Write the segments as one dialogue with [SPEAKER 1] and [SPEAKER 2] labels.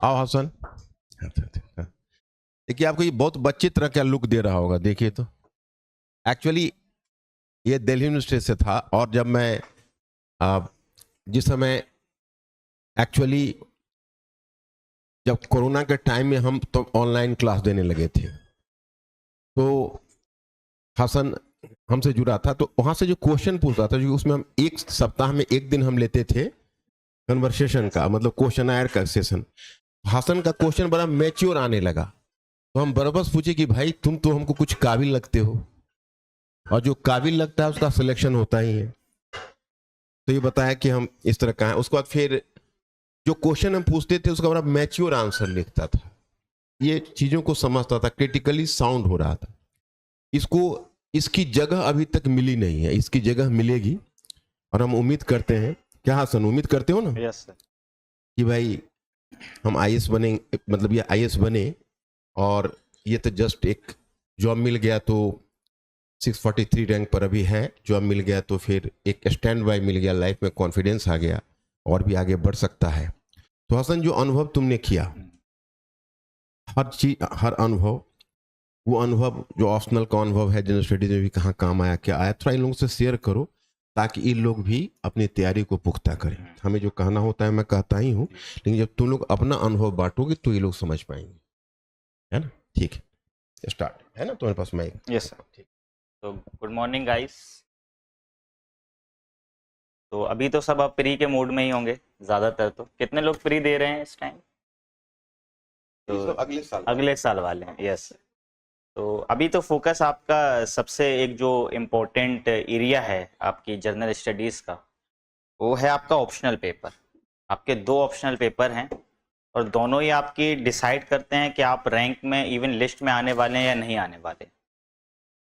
[SPEAKER 1] आओ हसन। देखिए आपको ये बहुत बच्चे तरह का लुक दे रहा होगा, देखिए तो। एक्चुअली ये दिल्ली यूनिवर्सिटी से था, और जब मैं जिस समय एक्चुअली जब कोरोना के टाइम में हम तो ऑनलाइन क्लास देने लगे थे, तो हसन हमसे जुड़ा था, तो वहां से जो क्वेश्चन पूछता था, जो उसमें हम एक सप्ताह में एक दिन हम लेते थे कन्वर्सेशन का, मतलब क्वेश्चन आयर का सेशन। हसन का क्वेश्चन बड़ा मैच्योर आने लगा, तो हम बरबस पूछे कि भाई तुम तो हमको कुछ काबिल लगते हो, और जो काबिल लगता है उसका सिलेक्शन होता ही है। तो ये बताया कि हम इस तरह का है। उसके बाद फिर जो क्वेश्चन हम पूछते थे उसका बड़ा मैच्योर आंसर लिखता था, ये चीजों को समझता था, क्रिटिकली साउंड हो रहा था। इसको इसकी जगह अभी तक मिली नहीं है, इसकी जगह मिलेगी, और हम उम्मीद करते हैं। क्या हसन, उम्मीद करते हो ना?
[SPEAKER 2] Yes sir.
[SPEAKER 1] कि भाई हम आईएएस बने, मतलब ये आईएएस बने, और ये तो जस्ट एक जॉब मिल गया तो 643 रैंक पर अभी है, जॉब मिल गया तो फिर एक स्टैंड बाय मिल गया, लाइफ में कॉन्फिडेंस आ गया और भी आगे बढ़ सकता है। तो हसन, जो अनुभव तुमने किया, हर चीज, हर अनुभव, वो अनुभव जो ऑप्शनल का अनुभव है, जनरल स्टडीज में भी कहाँ काम आया, क्या आया, थोड़ा इन लोगों से शेयर करो, ताकि ये लोग भी अपनी तैयारी को पुख्ता करें। हमें जो कहना होता है मैं कहता ही हूँ, लेकिन जब तुम लोग अपना अनुभव बांटोगे तो ये लोग समझ पाएंगे, है ना? ठीक है, स्टार्ट है ना तुम्हारे पास माइक?
[SPEAKER 2] Yes sir.
[SPEAKER 1] ठीक।
[SPEAKER 2] तो गुड मॉर्निंग गाइस। तो अभी तो सब आप फ्री के मूड में ही होंगे ज़्यादातर। तो कितने लोग फ्री दे रहे हैं इस टाइम? तो अगले साल वाले हैं। यस। तो अभी तो फोकस आपका सबसे एक जो इम्पोर्टेंट एरिया है आपकी जनरल स्टडीज़ का, वो है आपका ऑप्शनल पेपर। आपके 2 ऑप्शनल पेपर हैं, और दोनों ही आपकी डिसाइड करते हैं कि आप रैंक में, इवन लिस्ट में आने वाले हैं या नहीं आने वाले।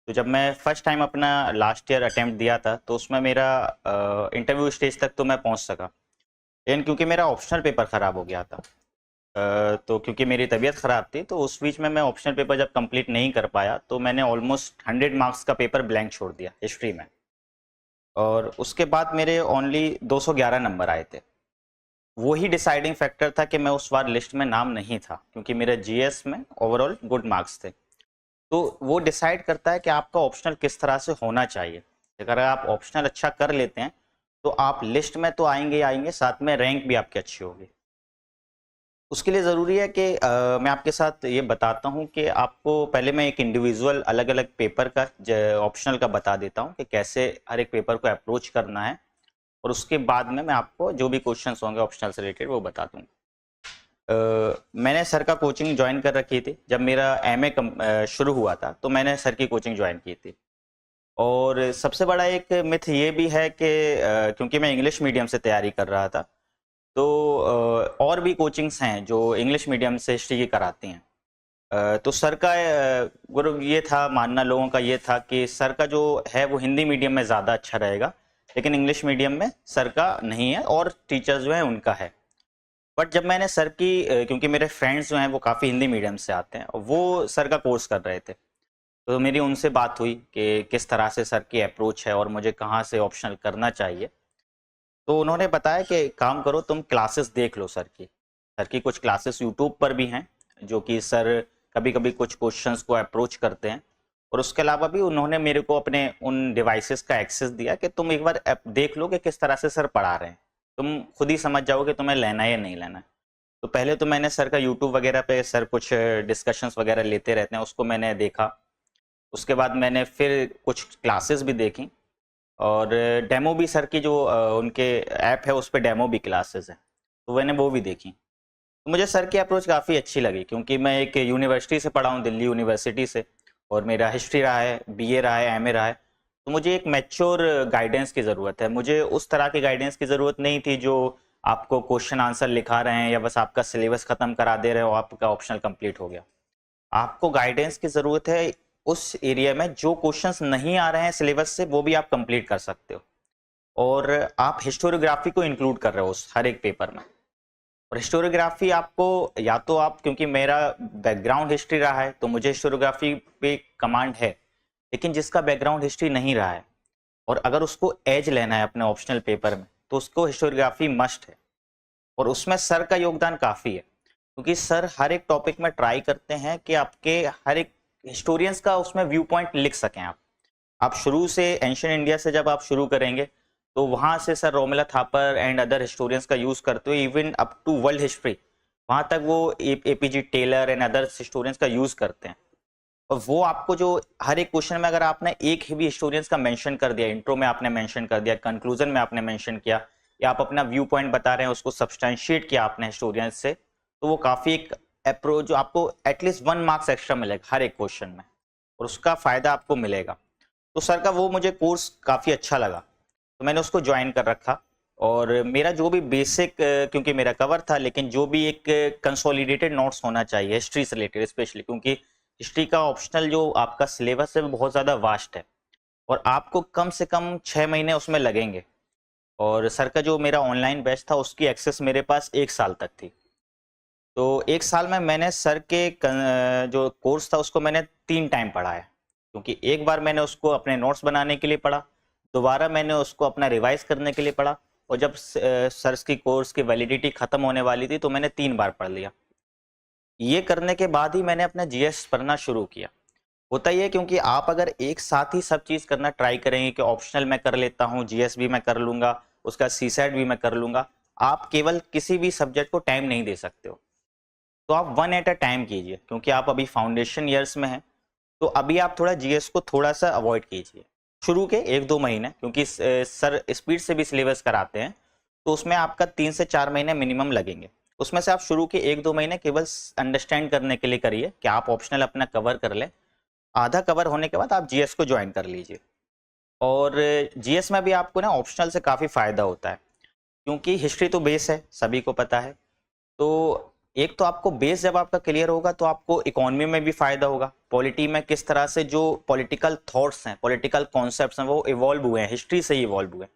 [SPEAKER 2] तो जब मैं फर्स्ट टाइम अपना लास्ट ईयर अटेम्प्ट दिया था, तो उसमें मेरा इंटरव्यू स्टेज तक तो मैं पहुंच सका, लेकिन क्योंकि मेरा ऑप्शनल पेपर ख़राब हो गया था, तो क्योंकि मेरी तबीयत ख़राब थी, तो उस बीच में मैं ऑप्शनल पेपर जब कंप्लीट नहीं कर पाया, तो मैंने ऑलमोस्ट 100 मार्क्स का पेपर ब्लैंक छोड़ दिया हिस्ट्री में। और उसके बाद मेरे ओनली 211 नंबर आए थे। वही डिसाइडिंग फैक्टर था कि मैं उस बार लिस्ट में नाम नहीं था, क्योंकि मेरे जीएस में ओवरऑल गुड मार्क्स थे। तो वो डिसाइड करता है कि आपका ऑप्शनल किस तरह से होना चाहिए। अगर आप ऑप्शनल अच्छा कर लेते हैं, तो आप लिस्ट में तो आएंगे ही आएंगे, साथ में रैंक भी आपकी अच्छी होगी। उसके लिए ज़रूरी है कि मैं आपके साथ ये बताता हूँ कि आपको पहले मैं एक इंडिविजुअल अलग अलग पेपर का ऑप्शनल का बता देता हूँ कि कैसे हर एक पेपर को अप्रोच करना है, और उसके बाद में मैं आपको जो भी क्वेश्चंस होंगे ऑप्शनल से रिलेटेड वो बता दूँगा। मैंने सर का कोचिंग ज्वाइन कर रखी थी। जब मेरा एमए शुरू हुआ था, तो मैंने सर की कोचिंग ज्वाइन की थी। और सबसे बड़ा एक मिथ ये भी है कि क्योंकि मैं इंग्लिश मीडियम से तैयारी कर रहा था, तो और भी कोचिंग्स हैं जो इंग्लिश मीडियम से हिस्ट्री की कराती हैं। तो सर का गुरु ये था, मानना लोगों का ये था कि सर का जो है वो हिंदी मीडियम में ज़्यादा अच्छा रहेगा, लेकिन इंग्लिश मीडियम में सर का नहीं है, और टीचर्स जो है उनका है। बट जब मैंने सर की क्योंकि मेरे फ्रेंड्स जो हैं वो काफ़ी हिंदी मीडियम से आते हैं, और वो सर का कोर्स कर रहे थे, तो मेरी उनसे बात हुई कि किस तरह से सर की अप्रोच है और मुझे कहाँ से ऑप्शनल करना चाहिए। तो उन्होंने बताया कि काम करो, तुम क्लासेस देख लो सर की कुछ क्लासेस यूट्यूब पर भी हैं, जो कि सर कभी कभी कुछ क्वेश्चंस को अप्रोच करते हैं। और उसके अलावा भी उन्होंने मेरे को अपने उन डिवाइसेस का एक्सेस दिया कि तुम एक बार देख लो कि किस तरह से सर पढ़ा रहे हैं, तुम खुद ही समझ जाओगे तुम्हें लेना है या नहीं लेना है। तो पहले तो मैंने सर का यूट्यूब वगैरह पे, सर कुछ डिस्कशंस वगैरह लेते रहते हैं, उसको मैंने देखा। उसके बाद मैंने फिर कुछ क्लासेस भी देखी, और डेमो भी सर की जो उनके ऐप है उस पर डेमो भी क्लासेस हैं, तो मैंने वो भी देखी। तो मुझे सर की अप्रोच काफ़ी अच्छी लगी, क्योंकि मैं एक यूनिवर्सिटी से पढ़ा हूँ, दिल्ली यूनिवर्सिटी से, और मेरा हिस्ट्री रहा है, बीए रहा है, एमए रहा है। तो मुझे एक मैच्योर गाइडेंस की ज़रूरत है। मुझे उस तरह की गाइडेंस की ज़रूरत नहीं थी जो आपको क्वेश्चन आंसर लिखा रहे हैं, या बस आपका सिलेबस ख़त्म करा दे रहे हो, आपका ऑप्शनल कंप्लीट हो गया। आपको गाइडेंस की ज़रूरत है उस एरिया में, जो क्वेश्चंस नहीं आ रहे हैं सिलेबस से वो भी आप कंप्लीट कर सकते हो। और आप हिस्टोरियोग्राफी को इंक्लूड कर रहे हो उस हर एक पेपर में। और हिस्टोरियोग्राफी आपको, या तो आप, क्योंकि मेरा बैकग्राउंड हिस्ट्री रहा है तो मुझे हिस्टोरियोग्राफी पे कमांड है, लेकिन जिसका बैकग्राउंड हिस्ट्री नहीं रहा है और अगर उसको एज लेना है अपने ऑप्शनल पेपर में, तो उसको हिस्टोरियोग्राफी मस्ट है, और उसमें सर का योगदान काफ़ी है। क्योंकि सर हर एक टॉपिक में ट्राई करते हैं कि आपके हर एक हिस्टोरियंस का उसमें व्यू पॉइंट लिख सकें आप शुरू से एंशियंट इंडिया से जब आप शुरू करेंगे तो वहां से sir Romila Thapar and other historians का यूज करते हुए even up to world history वहां तक वो APG Taylor and other historians का यूज करते हैं। और वो आपको जो हर एक क्वेश्चन में अगर आपने एक ही भी हिस्टोरियंस का मेंशन कर दिया, इंट्रो में आपने मेंशन कर दिया, कंक्लूजन में आपने मेंशन किया, या आप अपना व्यू पॉइंट बता रहे हैं उसको सब्सटेंशिएट किया आपने हिस्टोरियंस से, तो वो काफी एक अप्रोच जो आपको एटलीस्ट 1 मार्क्स एक्स्ट्रा मिलेगा हर एक क्वेश्चन में, और उसका फायदा आपको मिलेगा। तो सर का वो मुझे कोर्स काफी अच्छा लगा, तो मैंने उसको ज्वाइन कर रखा। और मेरा जो भी बेसिक, क्योंकि मेरा कवर था, लेकिन जो भी एक कंसोलिडेटेड नोट्स होना चाहिए हिस्ट्री से रिलेटेड, स्पेशली क्योंकि हिस्ट्री का ऑप्शनल जो आपका सिलेबस है वो बहुत ज़्यादा वास्ट है और आपको कम से कम 6 महीने उसमें लगेंगे। और सर का जो मेरा ऑनलाइन बैच था उसकी एक्सेस मेरे पास 1 साल तक थी। तो 1 साल में मैंने सर के जो कोर्स था उसको मैंने 3 टाइम पढ़ा है, क्योंकि एक बार मैंने उसको अपने नोट्स बनाने के लिए पढ़ा, दोबारा मैंने उसको अपना रिवाइज करने के लिए पढ़ा, और जब सर की कोर्स की वैलिडिटी खत्म होने वाली थी तो मैंने 3 बार पढ़ लिया। ये करने के बाद ही मैंने अपना जीएस पढ़ना शुरू किया। होता ही है क्योंकि आप अगर एक साथ ही सब चीज़ करना ट्राई करेंगे कि ऑप्शनल मैं कर लेता हूँ, जीएस भी मैं कर लूँगा, उसका सीसैट भी मैं कर लूँगा, आप केवल किसी भी सब्जेक्ट को टाइम नहीं दे सकते हो। तो आप 1 एट अ टाइम कीजिए, क्योंकि आप अभी फाउंडेशन ईयर्स में हैं, तो अभी आप थोड़ा जीएस को थोड़ा सा अवॉइड कीजिए शुरू के 1-2 महीने, क्योंकि सर स्पीड से भी सिलेबस कराते हैं, तो उसमें आपका 3 से 4 महीने मिनिमम लगेंगे। उसमें से आप शुरू के 1-2 महीने केवल अंडरस्टैंड करने के लिए करिए कि आप ऑप्शनल अपना कवर कर लें। आधा कवर होने के बाद आप जीएस को ज्वाइन कर लीजिए। और जीएस में भी आपको ना ऑप्शनल से काफ़ी फ़ायदा होता है, क्योंकि हिस्ट्री तो बेस है, सभी को पता है। तो एक तो आपको बेस जब आपका क्लियर होगा तो आपको इकोनॉमी में भी फायदा होगा, पॉलिटी में किस तरह से जो पॉलिटिकल थॉट्स हैं, पॉलिटिकल कॉन्सेप्ट्स हैं, वो इवॉल्व हुए हैं, हिस्ट्री से ही इवॉल्व हुए हैं,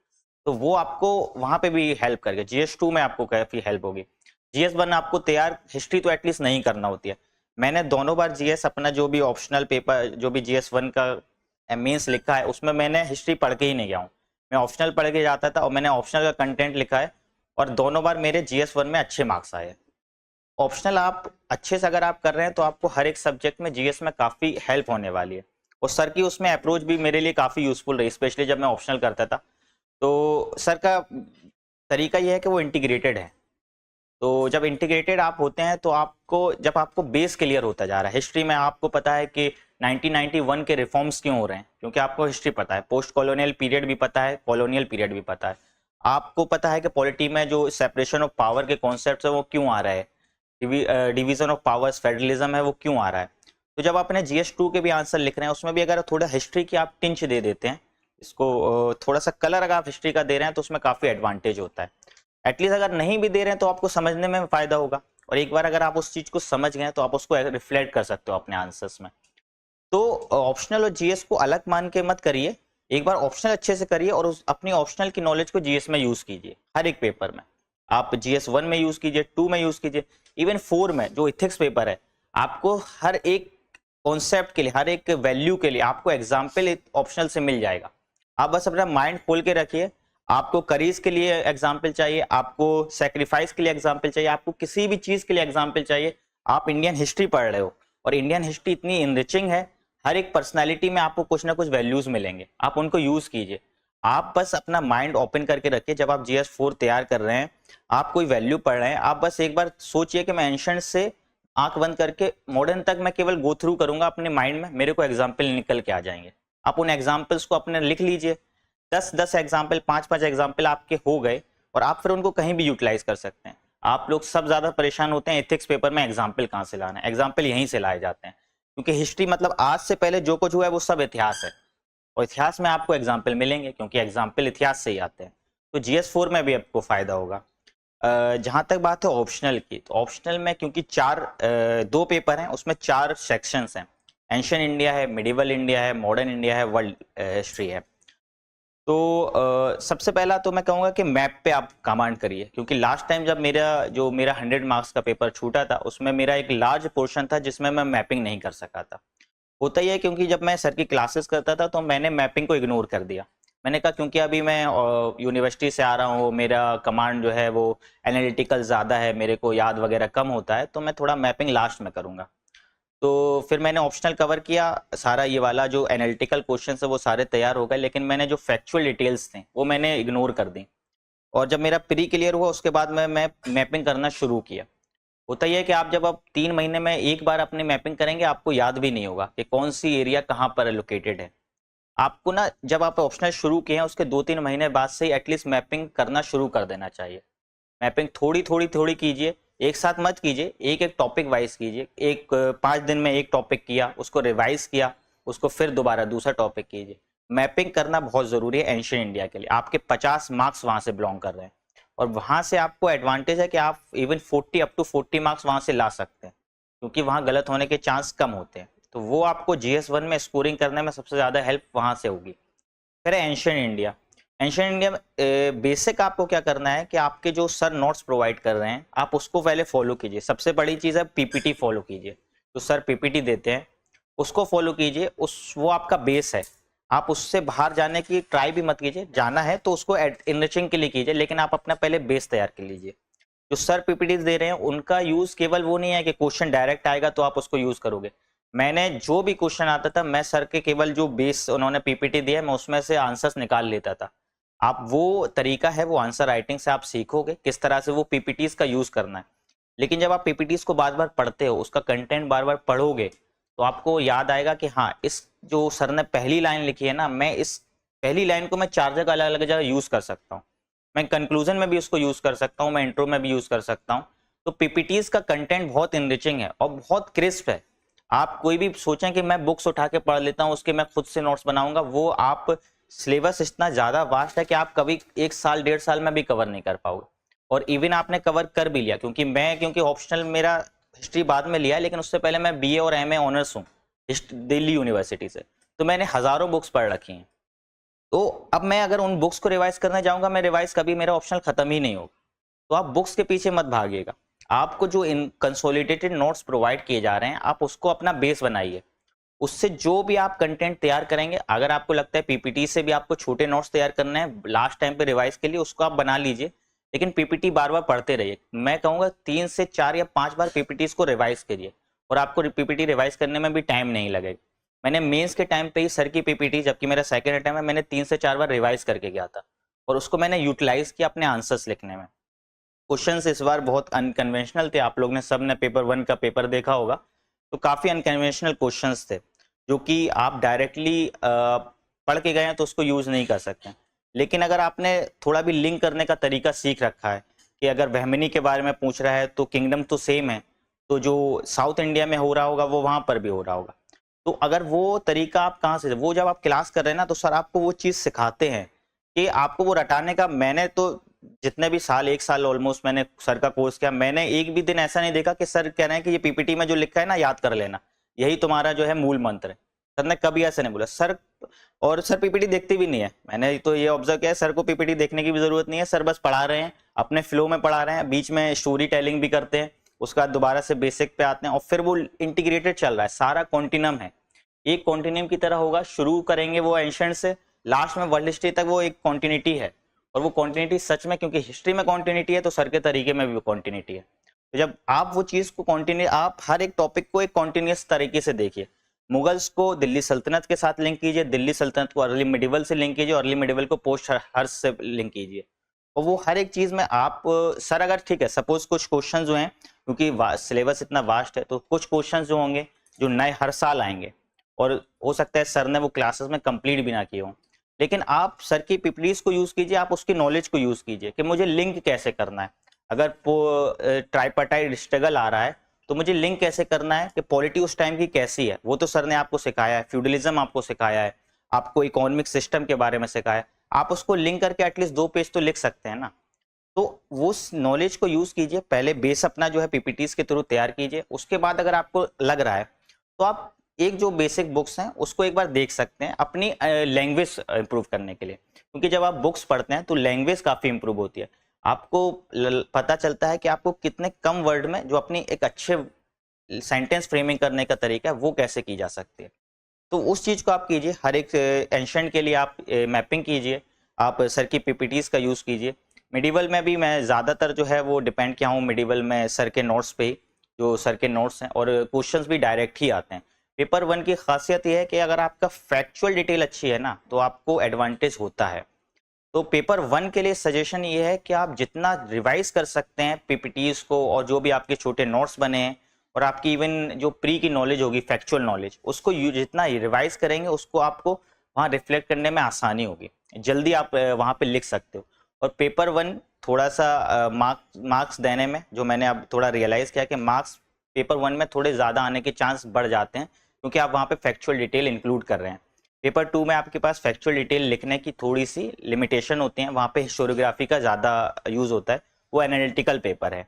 [SPEAKER 2] तो वो आपको वहां पे भी हेल्प करेगा। जीएस 2 में आपको काफी हेल्प होगी। जीएस 1 आपको तैयार हिस्ट्री तो एटलीस्ट नहीं करना होती है। मैंने दोनों बार जीएस अपना जो भी ऑप्शनल पेपर, जो भी जीएस 1 का मेंस लिखा है, उसमें मैंने हिस्ट्री पढ़ के ही नहीं गया हूँ, मैं ऑप्शनल पढ़ के जाता था और मैंने ऑप्शनल का कंटेंट लिखा है, और दोनों बार मेरे जीएस 1 में अच्छे मार्क्स आए। ऑप्शनल आप अच्छे से अगर आप कर रहे हैं तो आपको हर एक सब्जेक्ट में जीएस में काफ़ी हेल्प होने वाली है। और सर की उसमें अप्रोच भी मेरे लिए काफ़ी यूज़फुल रही, स्पेशली जब मैं ऑप्शनल करता था। तो सर का तरीका यह है कि वो इंटीग्रेटेड है। तो जब इंटीग्रेटेड आप होते हैं तो आपको, जब आपको बेस क्लियर होता जा रहा है, हिस्ट्री में आपको पता है कि 1991 के रिफॉर्म्स क्यों हो रहे हैं, क्योंकि आपको हिस्ट्री पता है, पोस्ट कॉलोनियल पीरियड भी पता है, कॉलोनियल पीरियड भी पता है। आपको पता है कि पॉलिटी में जो सेपरेशन ऑफ पावर के कॉन्सेप्ट है वो क्यों आ रहा है, डिवीजन ऑफ पावर्स, फेडरलिज्म है, वो क्यों आ रहा है। तो जब अपने जीएस 2 के भी आंसर लिख रहे हैं, उसमें भी अगर थोड़ा हिस्ट्री की आप टिंच दे देते हैं, इसको थोड़ा सा कलर अगर आप हिस्ट्री का दे रहे हैं तो उसमें काफ़ी एडवांटेज होता है। एटलीस्ट अगर नहीं भी दे रहे हैं तो आपको समझने में फ़ायदा होगा, और एक बार अगर आप उस चीज़ को समझ गए तो आप उसको रिफ्लेक्ट कर सकते हो अपने आंसर्स में। तो ऑप्शनल और जीएस को अलग मान के मत करिए, एक बार ऑप्शनल अच्छे से करिए और उस अपनी ऑप्शनल की नॉलेज को जीएस में यूज़ कीजिए। हर एक पेपर में आप जीएस 1 में यूज़ कीजिए, 2 में यूज़ कीजिए, इवन 4 में जो इथिक्स पेपर है, आपको हर एक कॉन्सेप्ट के लिए, हर एक वैल्यू के लिए आपको एग्जाम्पल ऑप्शनल से मिल जाएगा। आप बस अपना माइंड खोल के रखिए। आपको करीज के लिए एग्जाम्पल चाहिए, आपको सेक्रीफाइस के लिए एग्जाम्पल चाहिए, आपको किसी भी चीज़ के लिए एग्जाम्पल चाहिए। आप इंडियन हिस्ट्री पढ़ रहे हो और इंडियन हिस्ट्री इतनी इनरिचिंग है, हर एक पर्सनैलिटी में आपको कुछ ना कुछ वैल्यूज मिलेंगे, आप उनको यूज़ कीजिए। आप बस अपना माइंड ओपन करके रखिए। जब आप जीएस 4 तैयार कर रहे हैं, आप कोई वैल्यू पढ़ रहे हैं, आप बस एक बार सोचिए कि मैं एंशिएंट से आंख बंद करके मॉडर्न तक मैं केवल गो थ्रू करूंगा अपने माइंड में, मेरे को एग्जाम्पल निकल के आ जाएंगे। आप उन एग्जाम्पल्स को अपने लिख लीजिए, 10-10 एग्जाम्पल, 5-5 एग्जाम्पल आपके हो गए, और आप फिर उनको कहीं भी यूटिलाइज कर सकते हैं। आप लोग सब ज्यादा परेशान होते हैं एथिक्स पेपर में एग्जाम्पल कहाँ से लाना है, एग्जाम्पल यहीं से लाए जाते हैं, क्योंकि हिस्ट्री मतलब आज से पहले जो कुछ हुआ है वो सब इतिहास है, और इतिहास में आपको एग्जाम्पल मिलेंगे क्योंकि एग्जाम्पल इतिहास से ही आते हैं। तो जीएस 4 में भी आपको फायदा होगा। जहाँ तक बात है ऑप्शनल की, तो ऑप्शनल में क्योंकि 2 पेपर हैं, उसमें 4 सेक्शंस हैं। एंशिएंट इंडिया है, मिडिवल इंडिया है, मॉडर्न इंडिया है, वर्ल्ड हिस्ट्री है। तो सबसे पहला तो मैं कहूँगा कि मैप पे आप कमांड करिए, क्योंकि लास्ट टाइम जब मेरा 100 मार्क्स का पेपर छूटा था, उसमें मेरा एक लार्ज पोर्शन था जिसमें मैं मैपिंग नहीं कर सका था। होता ही है क्योंकि जब मैं सर की क्लासेस करता था तो मैंने मैपिंग को इग्नोर कर दिया। मैंने कहा क्योंकि अभी मैं यूनिवर्सिटी से आ रहा हूँ, मेरा कमांड जो है वो एनालिटिकल ज़्यादा है, मेरे को याद वगैरह कम होता है, तो मैं थोड़ा मैपिंग लास्ट में करूँगा। तो फिर मैंने ऑप्शनल कवर किया सारा, ये वाला जो एनालिटिकल क्वेश्चन है वो सारे तैयार हो गए, लेकिन मैंने जो फैक्चुअल डिटेल्स थे वो मैंने इग्नोर कर दी। और जब मेरा प्री क्लियर हुआ उसके बाद मैं मैपिंग करना शुरू किया। होता ही है कि आप जब आप 3 महीने में एक बार अपनी मैपिंग करेंगे, आपको याद भी नहीं होगा कि कौन सी एरिया कहाँ पर लोकेटेड है। आपको ना जब आप ऑप्शनल शुरू किए हैं उसके 2-3 महीने बाद से ही एटलीस्ट मैपिंग करना शुरू कर देना चाहिए। मैपिंग थोड़ी थोड़ी थोड़ी कीजिए, एक साथ मत कीजिए, एक एक टॉपिक वाइज कीजिए। 5 दिन में एक टॉपिक किया, उसको रिवाइज किया, उसको फिर दोबारा दूसरा टॉपिक कीजिए। मैपिंग करना बहुत ज़रूरी है एंशिएंट इंडिया के लिए। आपके 50 मार्क्स वहाँ से बिलोंग कर रहे हैं और वहाँ से आपको एडवांटेज है कि आप इवन 40 अप टू 40 मार्क्स वहाँ से ला सकते हैं, क्योंकि वहाँ गलत होने के चांस कम होते हैं। तो वो आपको GS1 में स्कोरिंग करने में सबसे ज़्यादा हेल्प वहाँ से होगी। फिर एंशिएंट इंडिया। एंशिएंट इंडिया में बेसिक आपको क्या करना है कि आपके जो सर नोट्स प्रोवाइड कर रहे हैं आप उसको पहले फॉलो कीजिए। सबसे बड़ी चीज़ है PPT फॉलो कीजिए। तो सर PPT देते हैं उसको फॉलो कीजिए, उस वो आपका बेस है। आप उससे बाहर जाने की ट्राई भी मत कीजिए, जाना है तो उसको इनरिचिंग के लिए कीजिए, लेकिन आप अपना पहले बेस तैयार कर लीजिए। जो सर PPT दे रहे हैं उनका यूज केवल वो नहीं है कि क्वेश्चन डायरेक्ट आएगा तो आप उसको यूज करोगे। मैंने जो भी क्वेश्चन आता था मैं सर के केवल जो बेस उन्होंने PPT दिया मैं उसमें से आंसर्स निकाल लेता था। आप वो तरीका है, वो आंसर राइटिंग से आप सीखोगे किस तरह से वो PPTs का यूज करना है। लेकिन जब आप PPTs को बार बार पढ़ते हो, उसका कंटेंट बार बार पढ़ोगे, तो आपको याद आएगा कि हाँ, इस जो सर ने पहली लाइन लिखी है ना, मैं इस पहली लाइन को मैं 4 जगह अलग अलग जगह यूज कर सकता हूँ। मैं कंक्लूजन में भी उसको यूज कर सकता हूँ, मैं इंट्रो में भी यूज कर सकता हूँ। तो PPTs का कंटेंट बहुत इनरिचिंग है और बहुत क्रिस्प है। आप कोई भी सोचें कि मैं बुक्स उठा के पढ़ लेता हूँ, उसके मैं खुद से नोट्स बनाऊंगा, वो आप सिलेबस इतना ज्यादा वास्ट है कि आप कभी 1 साल 1.5 साल में भी कवर नहीं कर पाओगे। और इवन आपने कवर कर भी लिया, क्योंकि ऑप्शनल मेरा हिस्ट्री बाद में लिया है, लेकिन उससे पहले मैं BA और MA ऑनर्स हूँ दिल्ली यूनिवर्सिटी से, तो मैंने हजारों बुक्स पढ़ रखी हैं। तो अब मैं अगर उन बुक्स को रिवाइज करने जाऊंगा, मैं रिवाइज कभी मेरा ऑप्शनल खत्म ही नहीं होगा। तो आप बुक्स के पीछे मत भागिएगा। आपको जो इन कंसोलिडेटेड नोट्स प्रोवाइड किए जा रहे हैं आप उसको अपना बेस बनाइए। उससे जो भी आप कंटेंट तैयार करेंगे, अगर आपको लगता है PPT से भी आपको छोटे नोट्स तैयार करने हैं लास्ट टाइम पे रिवाइज के लिए, उसको आप बना लीजिए, लेकिन PPT बार बार पढ़ते रहिए। मैं कहूंगा 3 से 4 या 5 बार PPTs को रिवाइज करिए और आपको PPT रिवाइज करने में भी टाइम नहीं लगेगा। मैंने मेंस के टाइम पे ही सर की PPT, जबकि मेरा सेकंड अटेम्प्ट है, मैंने 3 से 4 बार रिवाइज करके गया था और उसको मैंने यूटिलाइज किया अपने आंसर्स लिखने में। क्वेश्चंस इस बार बहुत अनकन्वेंशनल थे, आप लोग ने सबने पेपर 1 का पेपर देखा होगा, तो काफ़ी अनकन्वेंशनल क्वेश्चंस थे जो कि आप डायरेक्टली पढ़ के गए हैं तो उसको यूज़ नहीं कर सकते। लेकिन अगर आपने थोड़ा भी लिंक करने का तरीका सीख रखा है कि अगर बहमनी के बारे में पूछ रहा है तो किंगडम तो सेम है, तो जो साउथ इंडिया में हो रहा होगा वो वहाँ पर भी हो रहा होगा। तो अगर वो तरीका आप कहाँ से, वो जब आप क्लास कर रहे हैं ना, तो सर आपको वो चीज़ सिखाते हैं कि आपको वो रटाने का। मैंने तो जितने भी साल, 1 साल ऑलमोस्ट मैंने सर का कोर्स किया, मैंने एक भी दिन ऐसा नहीं देखा कि सर कह रहे हैं कि ये PPT में जो लिखा है ना याद कर लेना, यही तुम्हारा जो है मूल मंत्र है। सर ने कभी ऐसा नहीं बोला सर। और सर PPT देखते भी नहीं है, मैंने तो ये ऑब्जर्व किया है, सर को PPT देखने की भी जरूरत नहीं है, सर बस पढ़ा रहे हैं, अपने फ्लो में पढ़ा रहे हैं, बीच में स्टोरी टेलिंग भी करते हैं, उसके बाद दोबारा से बेसिक पे आते हैं और फिर वो इंटीग्रेटेड चल रहा है, सारा कॉन्टिनम है, एक कॉन्टिन्यूम की तरह होगा। शुरू करेंगे वो एंशिएंट से, लास्ट में वर्ल्ड हिस्ट्री तक वो एक कॉन्टिन्यूटी है। और वो कॉन्टिन्यूटी सच में, क्योंकि हिस्ट्री में कॉन्टिन्यूटी है तो सर के तरीके में भी कॉन्टिन्यूटी है। तो जब आप वो चीज को कंटिन्यू, आप हर एक टॉपिक को एक कॉन्टिन्यूस तरीके से देखिए। मुगल्स को दिल्ली सल्तनत के साथ लिंक कीजिए, दिल्ली सल्तनत को अर्ली मिडिवल से लिंक कीजिए, अर्ली मिडिवल को पोस्ट हर्ष से लिंक कीजिए। और वो हर एक चीज में आप, सर अगर ठीक है सपोज कुछ क्वेश्चन जो हैं, क्योंकि सिलेबस इतना वास्ट है, तो कुछ क्वेश्चन जो होंगे जो नए हर साल आएंगे और हो सकता है सर ने वो क्लासेस में कंप्लीट भी ना किए हों, लेकिन आप सर की PPTs को यूज कीजिए, आप उसकी नॉलेज को यूज कीजिए कि मुझे लिंक कैसे करना है। अगर ट्राइपार्टाइट स्ट्रगल आ रहा है तो मुझे लिंक कैसे करना है कि पॉलिटी उस टाइम की कैसी है, वो तो सर ने आपको सिखाया है, फ्यूडलिज्म आपको सिखाया है, आपको इकोनॉमिक सिस्टम के बारे में सिखाया है, आप उसको लिंक करके एटलीस्ट 2 पेज तो लिख सकते हैं ना। तो वो नॉलेज को यूज कीजिए, पहले बेस अपना जो है PPTs के थ्रू तैयार कीजिए, उसके बाद अगर आपको लग रहा है तो आप एक जो बेसिक बुक्स हैं उसको एक बार देख सकते हैं अपनी लैंग्वेज इंप्रूव करने के लिए, क्योंकि जब आप बुक्स पढ़ते हैं तो लैंग्वेज काफ़ी इंप्रूव होती है। आपको पता चलता है कि आपको कितने कम वर्ड में जो अपनी एक अच्छे सेंटेंस फ्रेमिंग करने का तरीका है वो कैसे की जा सकती है। तो उस चीज़ को आप कीजिए, हर एक एंशंट के लिए आप मैपिंग कीजिए, आप सर की पीपीटीज़ का यूज़ कीजिए। मिडिवल में भी मैं ज़्यादातर जो है वो डिपेंड किया हूँ मिडिवल में सर के नोट्स पे ही, जो सर के नोट्स हैं, और क्वेश्चंस भी डायरेक्ट ही आते हैं। पेपर 1 की खासियत ये है कि अगर आपका फैक्चुअल डिटेल अच्छी है ना, तो आपको एडवांटेज होता है। तो पेपर 1 के लिए सजेशन ये है कि आप जितना रिवाइज कर सकते हैं पीपीटीज को, और जो भी आपके छोटे नोट्स बने हैं, और आपकी इवन जो प्री की नॉलेज होगी, फैक्चुअल नॉलेज, उसको जितना रिवाइज करेंगे, उसको आपको वहाँ रिफ्लेक्ट करने में आसानी होगी, जल्दी आप वहाँ पे लिख सकते हो। और पेपर 1 थोड़ा सा मार्क्स देने में, जो मैंने अब थोड़ा रियलाइज किया कि मार्क्स पेपर 1 में थोड़े ज़्यादा आने के चांस बढ़ जाते हैं, क्योंकि आप वहाँ पे फैक्चुअल डिटेल इंक्लूड कर रहे हैं। पेपर 2 में आपके पास फैक्चुअल डिटेल लिखने की थोड़ी सी लिमिटेशन होती है, वहाँ पे हिस्टोरियोग्राफी का ज़्यादा यूज़ होता है, वो एनालिटिकल पेपर है।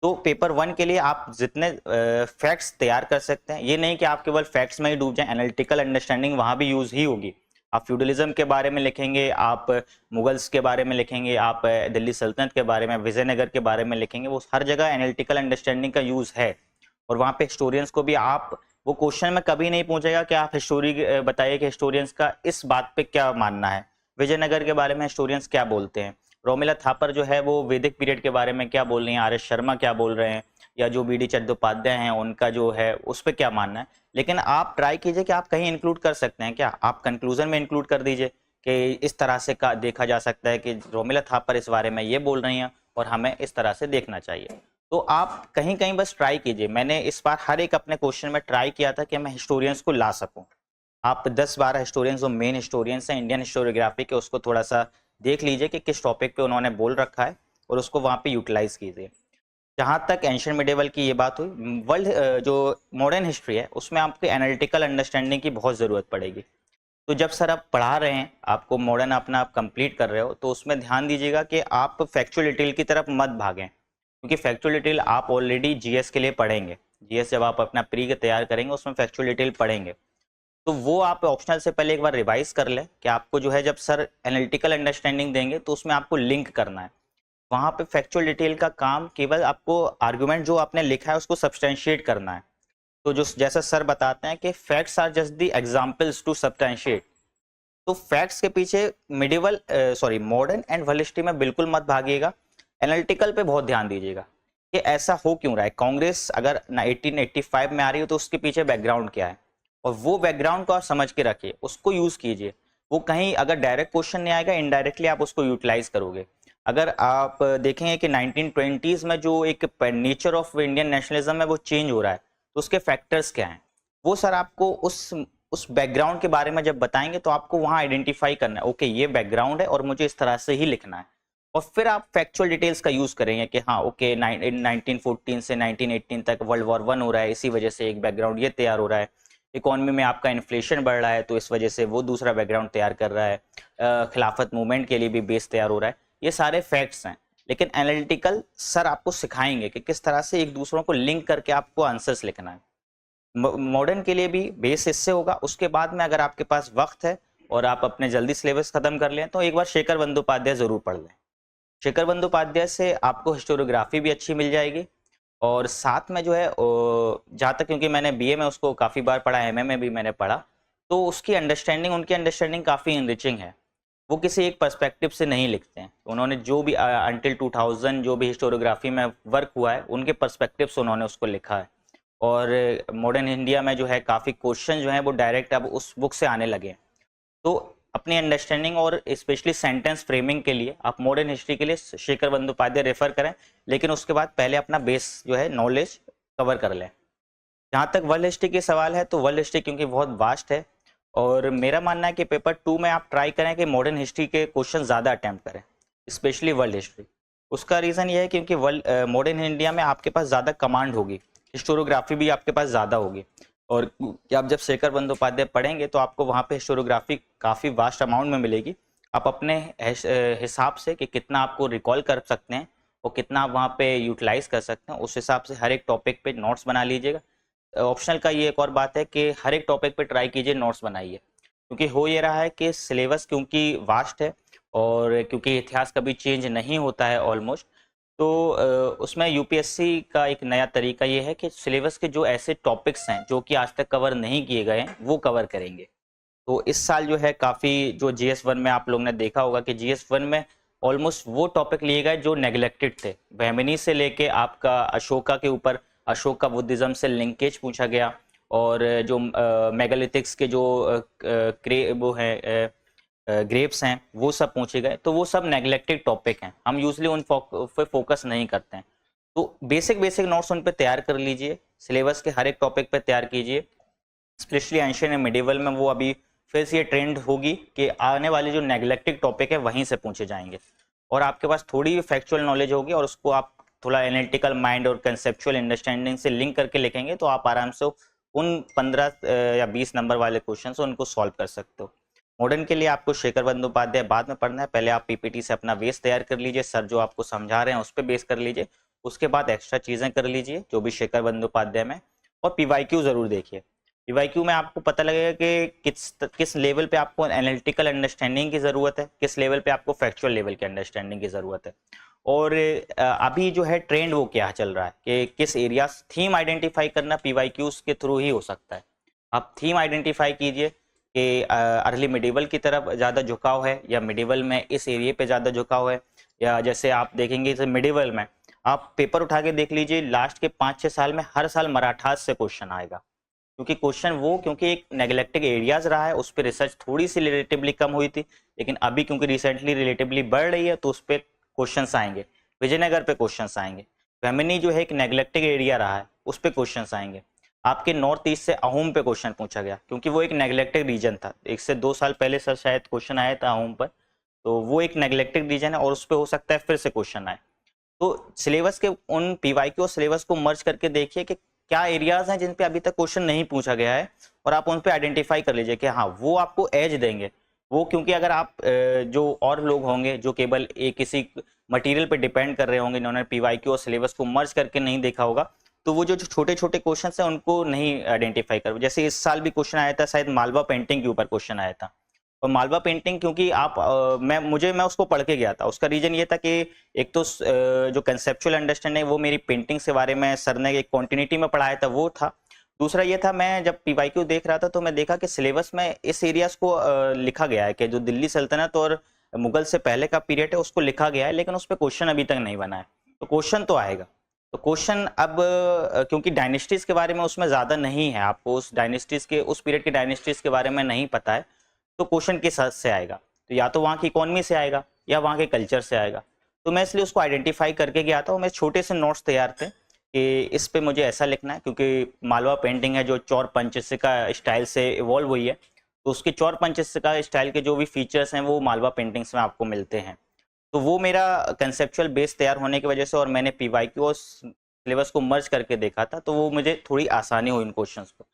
[SPEAKER 2] तो पेपर 1 के लिए आप जितने फैक्ट्स तैयार कर सकते हैं, ये नहीं कि आप केवल फैक्ट्स में ही डूब जाएं, एनालिटिकल अंडरस्टैंडिंग वहाँ भी यूज़ ही होगी। आप फ्यूडलिज्म के बारे में लिखेंगे, आप मुगल्स के बारे में लिखेंगे, आप दिल्ली सल्तनत के बारे में, विजयनगर के बारे में लिखेंगे, वो हर जगह एनालिटिकल अंडरस्टैंडिंग का यूज़ है। और वहाँ पे हिस्टोरियंस को भी आप, वो क्वेश्चन में कभी नहीं पूछेगा कि आप हिस्टोरी बताइए कि हिस्टोरियंस का इस बात पे क्या मानना है, विजयनगर के बारे में हिस्टोरियंस क्या बोलते हैं, रोमिला थापर जो है वो वैदिक पीरियड के बारे में क्या बोल रही हैं, आर एस शर्मा क्या बोल रहे हैं, या जो बी डी चट्टोपाध्याय हैं उनका जो है उस पर क्या मानना है। लेकिन आप ट्राई कीजिए कि आप कहीं इंक्लूड कर सकते हैं क्या, आप कंक्लूजन में इंक्लूड कर दीजिए कि इस तरह से देखा जा सकता है कि रोमिला थापर इस बारे में ये बोल रही हैं और हमें इस तरह से देखना चाहिए। तो आप कहीं कहीं बस ट्राई कीजिए। मैंने इस बार हर एक अपने क्वेश्चन में ट्राई किया था कि मैं हिस्टोरियंस को ला सकूं। आप 10-12 हिस्टोरियंस, जो मेन हिस्टोरियंस हैं इंडियन हिस्टोरियोग्राफी के, उसको थोड़ा सा देख लीजिए कि किस टॉपिक पे उन्होंने बोल रखा है, और उसको वहाँ पे यूटिलाइज कीजिए। जहाँ तक एंशियंट मिडिवल की ये बात हुई, वर्ल्ड जो मॉडर्न हिस्ट्री है उसमें आपको एनालिटिकल अंडरस्टैंडिंग की बहुत ज़रूरत पड़ेगी। तो जब सर आप पढ़ा रहे हैं, आपको मॉडर्न अपना आप कंप्लीट कर रहे हो, तो उसमें ध्यान दीजिएगा कि आप फैक्चुअल डिटेल की तरफ मत भागें, क्योंकि फैक्चुअल डिटेल आप ऑलरेडी जीएस के लिए पढ़ेंगे। जीएस जब आप अपना प्री के तैयार करेंगे, उसमें फैक्चुअल डिटेल पढ़ेंगे, तो वो आप ऑप्शनल से पहले एक बार रिवाइज कर लें कि आपको जो है जब सर एनालिटिकल अंडरस्टैंडिंग देंगे तो उसमें आपको लिंक करना है। वहाँ पे फैक्चुअल डिटेल का काम केवल आपको आर्गुमेंट जो आपने लिखा है उसको सब्सटेंशिएट करना है। तो जो जैसा सर बताते हैं कि facts are just the examples to substantiate, तो फैक्ट्स के पीछे medieval modern and world history में बिल्कुल मत भागिएगा। एनालिटिकल पे बहुत ध्यान दीजिएगा कि ऐसा हो क्यों रहा है। कांग्रेस अगर 1885 में आ रही हो तो उसके पीछे बैकग्राउंड क्या है, और वो बैकग्राउंड को आप समझ के रखिए, उसको यूज कीजिए। वो कहीं अगर डायरेक्ट क्वेश्चन नहीं आएगा, इनडायरेक्टली आप उसको यूटिलाइज करोगे। अगर आप देखेंगे कि 1920s में जो एक नेचर ऑफ इंडियन नेशनलिज्म है वो चेंज हो रहा है, तो उसके फैक्टर्स क्या हैं, वो सर आपको उस बैकग्राउंड के बारे में जब बताएंगे तो आपको वहां आइडेंटिफाई करना है, ओके ये बैकग्राउंड है और मुझे इस तरह से ही लिखना है। और फिर आप फैक्चुअल डिटेल्स का यूज करेंगे कि हाँ ओके 1914 से 1918 तक वर्ल्ड वॉर 1 हो रहा है, इसी वजह से एक बैकग्राउंड ये तैयार हो रहा है। इकोनॉमी में आपका इन्फ्लेशन बढ़ रहा है तो इस वजह से वो दूसरा बैकग्राउंड तैयार कर रहा है। खिलाफत मूवमेंट के लिए भी बेस तैयार हो रहा है। ये सारे फैक्ट्स हैं, लेकिन एनालिटिकल सर आपको सिखाएंगे कि किस तरह से एक दूसरों को लिंक करके आपको आंसर्स लिखना है। मॉडर्न के लिए भी बेस इससे होगा। उसके बाद में अगर आपके पास वक्त है और आप अपने जल्दी सिलेबस खत्म कर लें तो एक बार शेखर बंदोपाध्याय जरूर पढ़ लें। शेखर बंदोपाध्याय से आपको हिस्टोरियोग्राफी भी अच्छी मिल जाएगी, और साथ में जो है जहाँ तक, क्योंकि मैंने बीए में उसको काफ़ी बार पढ़ा, एमए में भी मैंने पढ़ा, तो उसकी अंडरस्टैंडिंग, उनकी अंडरस्टैंडिंग काफ़ी इनरिचिंग है। वो किसी एक पर्सपेक्टिव से नहीं लिखते हैं। उन्होंने जो भी अंटिल 2000 जो भी हिस्टोरियोग्राफी में वर्क हुआ है, उनके पर्सपेक्टिव से उन्होंने उसको लिखा है। और मॉडर्न इंडिया में जो है काफ़ी क्वेश्चन जो है वो डायरेक्ट अब उस बुक से आने लगे। तो अपनी अंडरस्टैंडिंग और स्पेशली सेंटेंस फ्रेमिंग के लिए आप मॉडर्न हिस्ट्री के लिए शेखर बंदोपाध्याय रेफर करें, लेकिन उसके बाद पहले अपना बेस जो है नॉलेज कवर कर लें। जहाँ तक वर्ल्ड हिस्ट्री के सवाल है, तो वर्ल्ड हिस्ट्री क्योंकि बहुत वास्ट है, और मेरा मानना है कि पेपर 2 में आप ट्राई करें कि मॉडर्न हिस्ट्री के क्वेश्चन ज़्यादा अटैम्प्ट करें, स्पेशली वर्ल्ड हिस्ट्री। उसका रीज़न ये है क्योंकि मॉडर्न इंडिया में आपके पास ज़्यादा कमांड होगी, हिस्टोरियोग्राफी भी आपके पास ज़्यादा होगी, और कि आप जब शेखर बंदोपाध्याय पढ़ेंगे तो आपको वहाँ पे हिस्टोरियोग्राफी काफ़ी वास्ट अमाउंट में मिलेगी। आप अपने हिसाब से कि कितना आपको रिकॉल कर सकते हैं और कितना आप वहाँ पे यूटिलाइज कर सकते हैं, उस हिसाब से हर एक टॉपिक पे नोट्स बना लीजिएगा। ऑप्शनल का ये एक और बात है कि हर एक टॉपिक पे ट्राई कीजिए नोट्स बनाइए, क्योंकि हो ये रहा है कि सिलेबस क्योंकि वास्ट है और क्योंकि इतिहास कभी चेंज नहीं होता है ऑलमोस्ट, तो उसमें यूपीएससी का एक नया तरीका ये है कि सिलेबस के जो ऐसे टॉपिक्स हैं जो कि आज तक कवर नहीं किए गए हैं वो कवर करेंगे। तो इस साल जो है काफ़ी जो GS1 में आप लोग ने देखा होगा कि GS1 में ऑलमोस्ट वो टॉपिक लिए गए जो नेग्लेक्टेड थे। बहमिनी से लेके आपका अशोका के ऊपर अशोका बुद्धिज्म से लिंकेज पूछा गया, और जो मेगालिथिक्स के जो वो हैं ग्रेप्स हैं वो सब पूछे गए। तो वो सब नेग्लेक्टेड टॉपिक हैं, हम यूजली उन पे फोकस नहीं करते हैं। तो बेसिक नोट्स उन पे तैयार कर लीजिए, सिलेबस के हर एक टॉपिक पे तैयार कीजिए। स्पेशली एंशिएंट एंड मिडिवल में वो अभी फिर से ये ट्रेंड होगी कि आने वाले जो नेग्लेक्टेड टॉपिक है वहीं से पूछे जाएंगे, और आपके पास थोड़ी फैक्चुअल नॉलेज होगी और उसको आप थोड़ा एनालिटिकल माइंड और कंसेप्चुअल अंडरस्टैंडिंग से लिंक करके लिखेंगे तो आप आराम से उन 15 या 20 नंबर वाले क्वेश्चन उनको सॉल्व कर सकते हो। मॉडर्न के लिए आपको शेखर बंदोपाध्याय बाद में पढ़ना है, पहले आप पीपीटी से अपना बेस तैयार कर लीजिए, सर जो आपको समझा रहे हैं उस पर बेस कर लीजिए, उसके बाद एक्स्ट्रा चीज़ें कर लीजिए जो भी शेखर बंदोपाध्याय में, और पीवाईक्यू ज़रूर देखिए। पीवाईक्यू में आपको पता लगेगा कि किस लेवल पे आपको एनालिटिकल अंडरस्टैंडिंग की ज़रूरत है, किस लेवल पे आपको फैक्चुअल लेवल की अंडरस्टैंडिंग की ज़रूरत है, और अभी जो है ट्रेंड वो क्या चल रहा है कि किस एरिया थीम आइडेंटिफाई करना पीवाईक्यूज के थ्रू ही हो सकता है। आप थीम आइडेंटिफाई कीजिए कि अर्ली मिडिवल की तरफ ज़्यादा झुकाव है या मिडिवल में इस एरिया पे ज़्यादा झुकाव है, या जैसे आप देखेंगे जैसे मिडिवल में आप पेपर उठा के देख लीजिए, लास्ट के 5-6 साल में हर साल मराठास से क्वेश्चन आएगा, क्योंकि एक नेग्लेक्टेड एरियाज रहा है, उस पर रिसर्च थोड़ी सी रिलेटिवली कम हुई थी, लेकिन अभी क्योंकि रिसेंटली रिलेटिवली बढ़ रही है तो उस पर क्वेश्चंस आएंगे, विजयनगर पे क्वेश्चंस आएंगे, फेमिनी जो है एक नेग्लेक्टेड एरिया रहा है उस पर क्वेश्चंस आएंगे, आपके नॉर्थ ईस्ट से अहोम पे क्वेश्चन पूछा गया क्योंकि वो एक नेग्लेक्टेड रीजन था, 1 से 2 साल पहले सर शायद क्वेश्चन आया था अहोम पर, तो वो एक नेग्लेक्टेड रीजन है और उस पर हो सकता है फिर से क्वेश्चन आए। तो सिलेबस के उन पीवाईक्यू और सिलेबस को मर्ज करके देखिए कि क्या एरियाज हैं जिन पे अभी तक क्वेश्चन नहीं पूछा गया है, और आप उन पे आइडेंटिफाई कर लीजिए कि हाँ वो आपको एज देंगे। वो क्योंकि अगर आप जो और लोग होंगे जो केवल एक किसी मटेरियल पे डिपेंड कर रहे होंगे, इन्होंने पीवाईक्यू और सिलेबस को मर्ज करके नहीं देखा होगा, तो वो जो छोटे छोटे क्वेश्चन हैं उनको नहीं आइडेंटिफाई कर। जैसे इस साल भी क्वेश्चन आया था, शायद मालवा पेंटिंग के ऊपर क्वेश्चन आया था, और मालवा पेंटिंग क्योंकि आप मैं उसको पढ़ के गया था, उसका रीजन ये था कि एक तो जो कंसेप्चुअल अंडरस्टैंडिंग वो मेरी पेंटिंग्स के बारे में सर ने एक कॉन्टिन्यूटी में पढ़ाया था वो था, दूसरा ये था मैं जब पीवाईक्यू देख रहा था तो मैं देखा कि सिलेबस में इस एरियाज को लिखा गया है कि जो दिल्ली सल्तनत और मुगल से पहले का पीरियड है उसको लिखा गया है, लेकिन उस पर क्वेश्चन अभी तक नहीं बना है, तो क्वेश्चन तो आएगा। तो क्वेश्चन अब क्योंकि डायनेस्टीज के बारे में उसमें ज़्यादा नहीं है, आपको उस डायनेस्टीज के उस पीरियड के डायनेस्टीज के बारे में नहीं पता है, तो क्वेश्चन किस हद से आएगा, तो या तो वहाँ की इकोनॉमी से आएगा या वहाँ के कल्चर से आएगा। तो मैं इसलिए उसको आइडेंटिफाई करके गया था, और मेरे छोटे से नोट्स तैयार थे कि इस पे मुझे ऐसा लिखना है, क्योंकि मालवा पेंटिंग है जो चौर पंचस्य का स्टाइल से इवॉल्व हुई है, तो उसके चौर पंचस्य का स्टाइल के जो भी फीचर्स हैं वो मालवा पेंटिंग्स में आपको मिलते हैं। तो वो मेरा कंसेप्चुअल बेस तैयार होने की वजह से, और मैंने पीवाईक्यू और सिलेबस को मर्ज करके देखा था, तो वो मुझे थोड़ी आसानी हुई इन क्वेश्चंस को।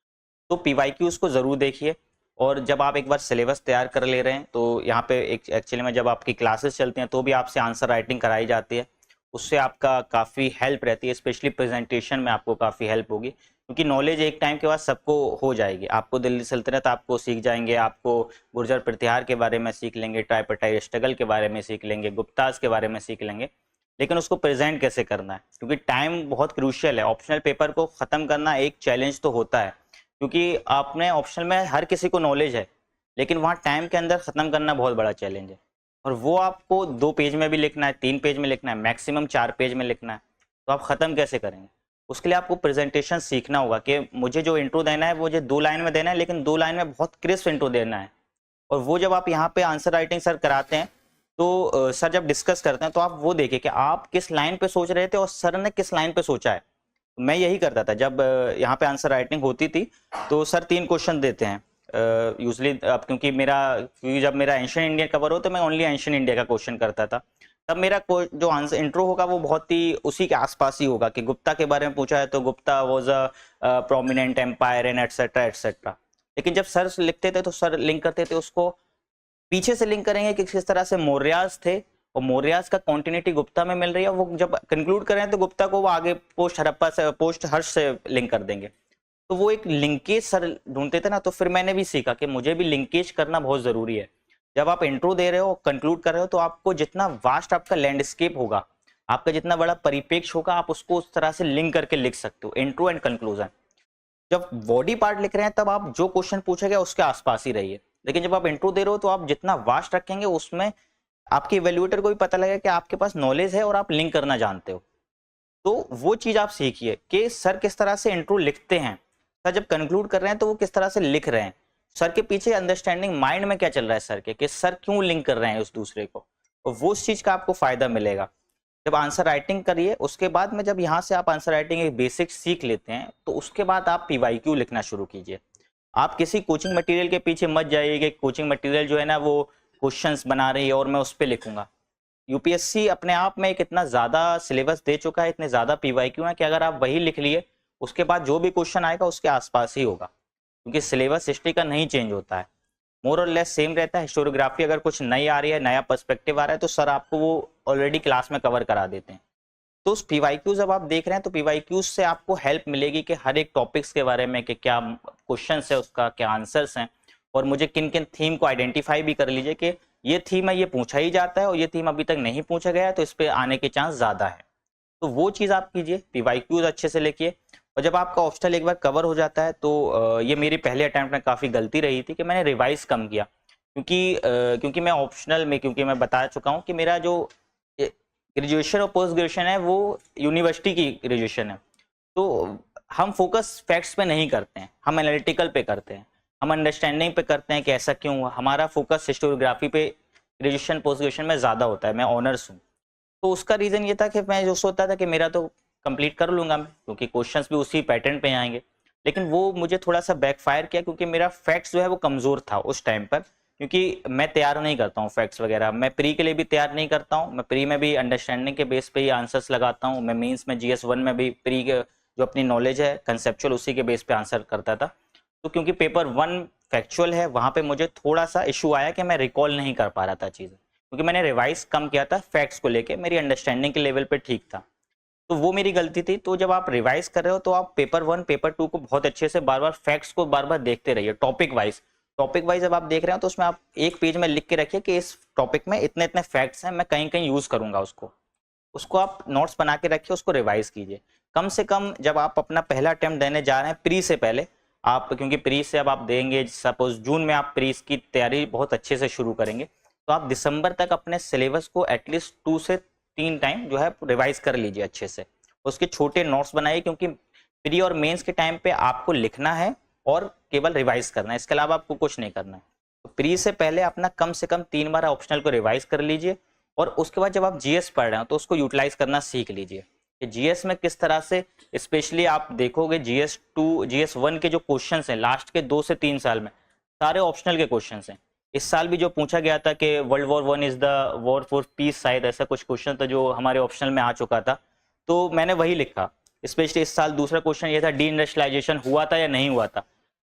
[SPEAKER 2] तो पीवाईक्यूज को ज़रूर देखिए, और जब आप एक बार सिलेबस तैयार कर ले रहे हैं तो यहाँ पे एक्चुअली में जब आपकी क्लासेस चलती हैं तो भी आपसे आंसर राइटिंग कराई जाती है, उससे आपका काफ़ी हेल्प रहती है, स्पेशली प्रेजेंटेशन में आपको काफ़ी हेल्प होगी, क्योंकि नॉलेज एक टाइम के बाद सबको हो जाएगी। आपको दिल्ली सल्तनत आपको सीख जाएंगे, आपको गुर्जर प्रतिहार के बारे में सीख लेंगे, ट्राइपर्टाइट स्ट्रगल के बारे में सीख लेंगे, गुप्ताज के बारे में सीख लेंगे, लेकिन उसको प्रेजेंट कैसे करना है, क्योंकि टाइम बहुत क्रूशियल है। ऑप्शनल पेपर को ख़त्म करना एक चैलेंज तो होता है, क्योंकि आपने ऑप्शनल में हर किसी को नॉलेज है, लेकिन वहाँ टाइम के अंदर ख़त्म करना बहुत बड़ा चैलेंज है, और वो आपको 2 पेज में भी लिखना है, 3 पेज में लिखना है, मैक्सिमम 4 पेज में लिखना है, तो आप ख़त्म कैसे करेंगे? उसके लिए आपको प्रेजेंटेशन सीखना होगा कि मुझे जो इंट्रो देना है वो मुझे 2 लाइन में देना है, लेकिन 2 लाइन में बहुत क्रिस्प इंट्रो देना है। और वो जब आप यहाँ पे आंसर राइटिंग सर कराते हैं तो सर जब डिस्कस करते हैं तो आप वो देखिए कि आप किस लाइन पे सोच रहे थे और सर ने किस लाइन पे सोचा है। मैं यही करता था जब यहाँ पे आंसर राइटिंग होती थी, तो सर 3 क्वेश्चन देते हैं यूजली, अब क्योंकि जब मेरा एंशिएंट इंडिया कवर हो तो मैं ओनली एंशिएंट इंडिया का क्वेश्चन करता था, तब मेरा जो आंसर इंट्रो होगा वो बहुत ही उसी के आसपास ही होगा कि गुप्ता के बारे में पूछा है तो Gupta was a prominent empire and etcetera etcetera. लेकिन जब सर लिखते थे तो सर लिंक करते थे उसको, पीछे से लिंक करेंगे कि किस तरह से मौर्यास थे और मौर्यास का कॉन्टिन्यूटी गुप्ता में मिल रही है, वो जब कंक्लूड करें तो गुप्ता को वो आगे पोस्ट हड़प्पा से पोस्ट हर्ष से लिंक कर देंगे। तो वो एक लिंकेज सर ढूंढते थे ना, तो फिर मैंने भी सीखा कि मुझे भी लिंकेज करना बहुत जरूरी है। जब आप इंट्रो दे रहे हो कंक्लूड कर रहे हो तो आपको जितना वास्ट आपका लैंडस्केप होगा, आपका जितना बड़ा परिप्रेक्ष्य होगा आप उसको उस तरह से लिंक करके लिख सकते हो। इंट्रो एंड कंक्लूजन, जब बॉडी पार्ट लिख रहे हैं तब आप जो क्वेश्चन पूछा गया उसके आसपास ही रहिए, लेकिन जब आप इंट्रो दे रहे हो तो आप जितना वास्ट रखेंगे उसमें आपके इवेल्युएटर को भी पता लगेगा कि आपके पास नॉलेज है और आप लिंक करना जानते हो। तो वो चीज आप सीखिए कि सर किस तरह से इंट्रो लिखते हैं, सर जब कंक्लूड कर रहे हैं तो वो किस तरह से लिख रहे हैं, सर के पीछे अंडरस्टैंडिंग माइंड में क्या चल रहा है सर के, कि सर क्यों लिंक कर रहे हैं उस दूसरे को, और वो उस चीज का आपको फायदा मिलेगा। जब आंसर राइटिंग करिए उसके बाद में जब यहाँ से आप आंसर राइटिंग एक बेसिक सीख लेते हैं तो उसके बाद आप पीवाईक्यू लिखना शुरू कीजिए। आप किसी कोचिंग मटेरियल के पीछे मत जाइए कि कोचिंग मटेरियल जो है ना वो क्वेश्चंस बना रही है और मैं उस पर लिखूंगा। यूपीएससी अपने आप में एक इतना ज्यादा सिलेबस दे चुका है, इतने ज्यादा पीवाईक्यू है कि अगर आप वही लिख लिए उसके बाद जो भी क्वेश्चन आएगा उसके आसपास ही होगा, क्योंकि सिलेबस हिस्ट्री का नहीं चेंज होता है, मोर और लेस सेम रहता है। हिस्टोरियोग्राफी अगर कुछ नई आ रही है, नया पर्सपेक्टिव आ रहा है तो सर आपको वो ऑलरेडी क्लास में कवर करा देते हैं। तो उस पीवाईक्यू जब आप देख रहे हैं तो पीवाईक्यू से आपको हेल्प मिलेगी कि हर एक टॉपिक्स के बारे में कि क्या क्वेश्चन है, उसका क्या आंसर्स हैं, और मुझे किन किन थीम को आइडेंटिफाई भी कर लीजिए कि ये थीम है, ये पूछा ही जाता है, और ये थीम अभी तक नहीं पूछा गया है तो इस पे आने के चांस ज्यादा है। तो वो चीज आप कीजिए, पीवाईक्यूज अच्छे से लिखिए। और जब आपका ऑप्शनल एक बार कवर हो जाता है तो ये मेरी पहले अटेम्प्ट में काफी गलती रही थी कि मैंने रिवाइज कम किया, क्योंकि मैं ऑप्शनल में, क्योंकि मैं बता चुका हूँ कि मेरा जो ग्रेजुएशन और पोस्ट ग्रेजुएशन है वो यूनिवर्सिटी की ग्रेजुएशन है, तो हम फोकस फैक्ट्स पे नहीं करते हैं, हम एनालिटिकल पे करते हैं, हम अंडरस्टैंडिंग पे करते हैं कि ऐसा क्यों हुआ। हमारा फोकस हिस्टोरियोग्राफी पे ग्रेजुएशन पोस्ट ग्रेजुएशन में ज़्यादा होता है, मैं ऑनर्स हूँ। तो उसका रीज़न ये था कि मैं जो सोचता था कि मेरा तो कंप्लीट कर लूँगा मैं, क्योंकि क्वेश्चंस भी उसी पैटर्न पे आएंगे, लेकिन वो मुझे थोड़ा सा बैकफायर किया, क्योंकि मेरा फैक्ट्स जो है वो कमज़ोर था उस टाइम पर, क्योंकि मैं तैयार नहीं करता हूँ फैक्ट्स वगैरह, मैं प्री के लिए भी तैयार नहीं करता हूँ, मैं प्री में भी अंडरस्टैंडिंग के बेस पे ही आंसर्स लगाता हूँ, मैं मेंस में GS1 में भी प्री के जो अपनी नॉलेज है कंसेप्चुअल उसी के बेस पे आंसर करता था। तो क्योंकि पेपर 1 फैक्चुअल है वहाँ पे मुझे थोड़ा सा इशू आया कि मैं रिकॉल नहीं कर पा रहा था चीज़ें, क्योंकि मैंने रिवाइज कम किया था फैक्ट्स को लेके, मेरी अंडरस्टैंडिंग के लेवल पे ठीक था, तो वो मेरी गलती थी। तो जब आप रिवाइज कर रहे हो तो आप पेपर 1 पेपर 2 को बहुत अच्छे से बार बार फैक्ट्स को बार बार देखते रहिए, टॉपिक वाइज जब आप देख रहे हो तो उसमें आप एक पेज में लिख के रखिए कि इस टॉपिक में इतने इतने फैक्ट्स हैं, मैं कहीं कहीं यूज करूंगा उसको आप नोट्स बना के रखिए, उसको रिवाइज कीजिए। कम से कम जब आप अपना पहला अटेम्प्ट देने जा रहे हैं प्री से पहले आप, क्योंकि प्री से अब आप देंगे, सपोज जून में आप प्री की तैयारी बहुत अच्छे से शुरू करेंगे, तो आप दिसंबर तक अपने सिलेबस को एटलीस्ट 2 से 3 टाइम जो है रिवाइज कर लीजिए अच्छे से, उसके छोटे नोट्स बनाइए, क्योंकि प्री और मेंस के टाइम पे आपको लिखना है और केवल रिवाइज करना है, इसके अलावा आपको कुछ नहीं करना है। तो प्री से पहले अपना कम से कम 3 बार ऑप्शनल को रिवाइज कर लीजिए, और उसके बाद जब आप जीएस पढ़ रहे हो तो उसको यूटिलाइज करना सीख लीजिए कि जीएस में किस तरह से, स्पेशली आप देखोगे GS2 GS1 के जो क्वेश्चंस हैं लास्ट के 2 से 3 साल में सारे ऑप्शनल के क्वेश्चंस हैं। इस साल भी जो पूछा गया था कि world war 1 is the war for piece, शायद ऐसा कुछ क्वेश्चन था जो हमारे ऑप्शनल में आ चुका था, तो मैंने वही लिखा। स्पेशली इस साल दूसरा क्वेश्चन ये था डी इंडस्ट्रियलाइजेशन हुआ था या नहीं हुआ था,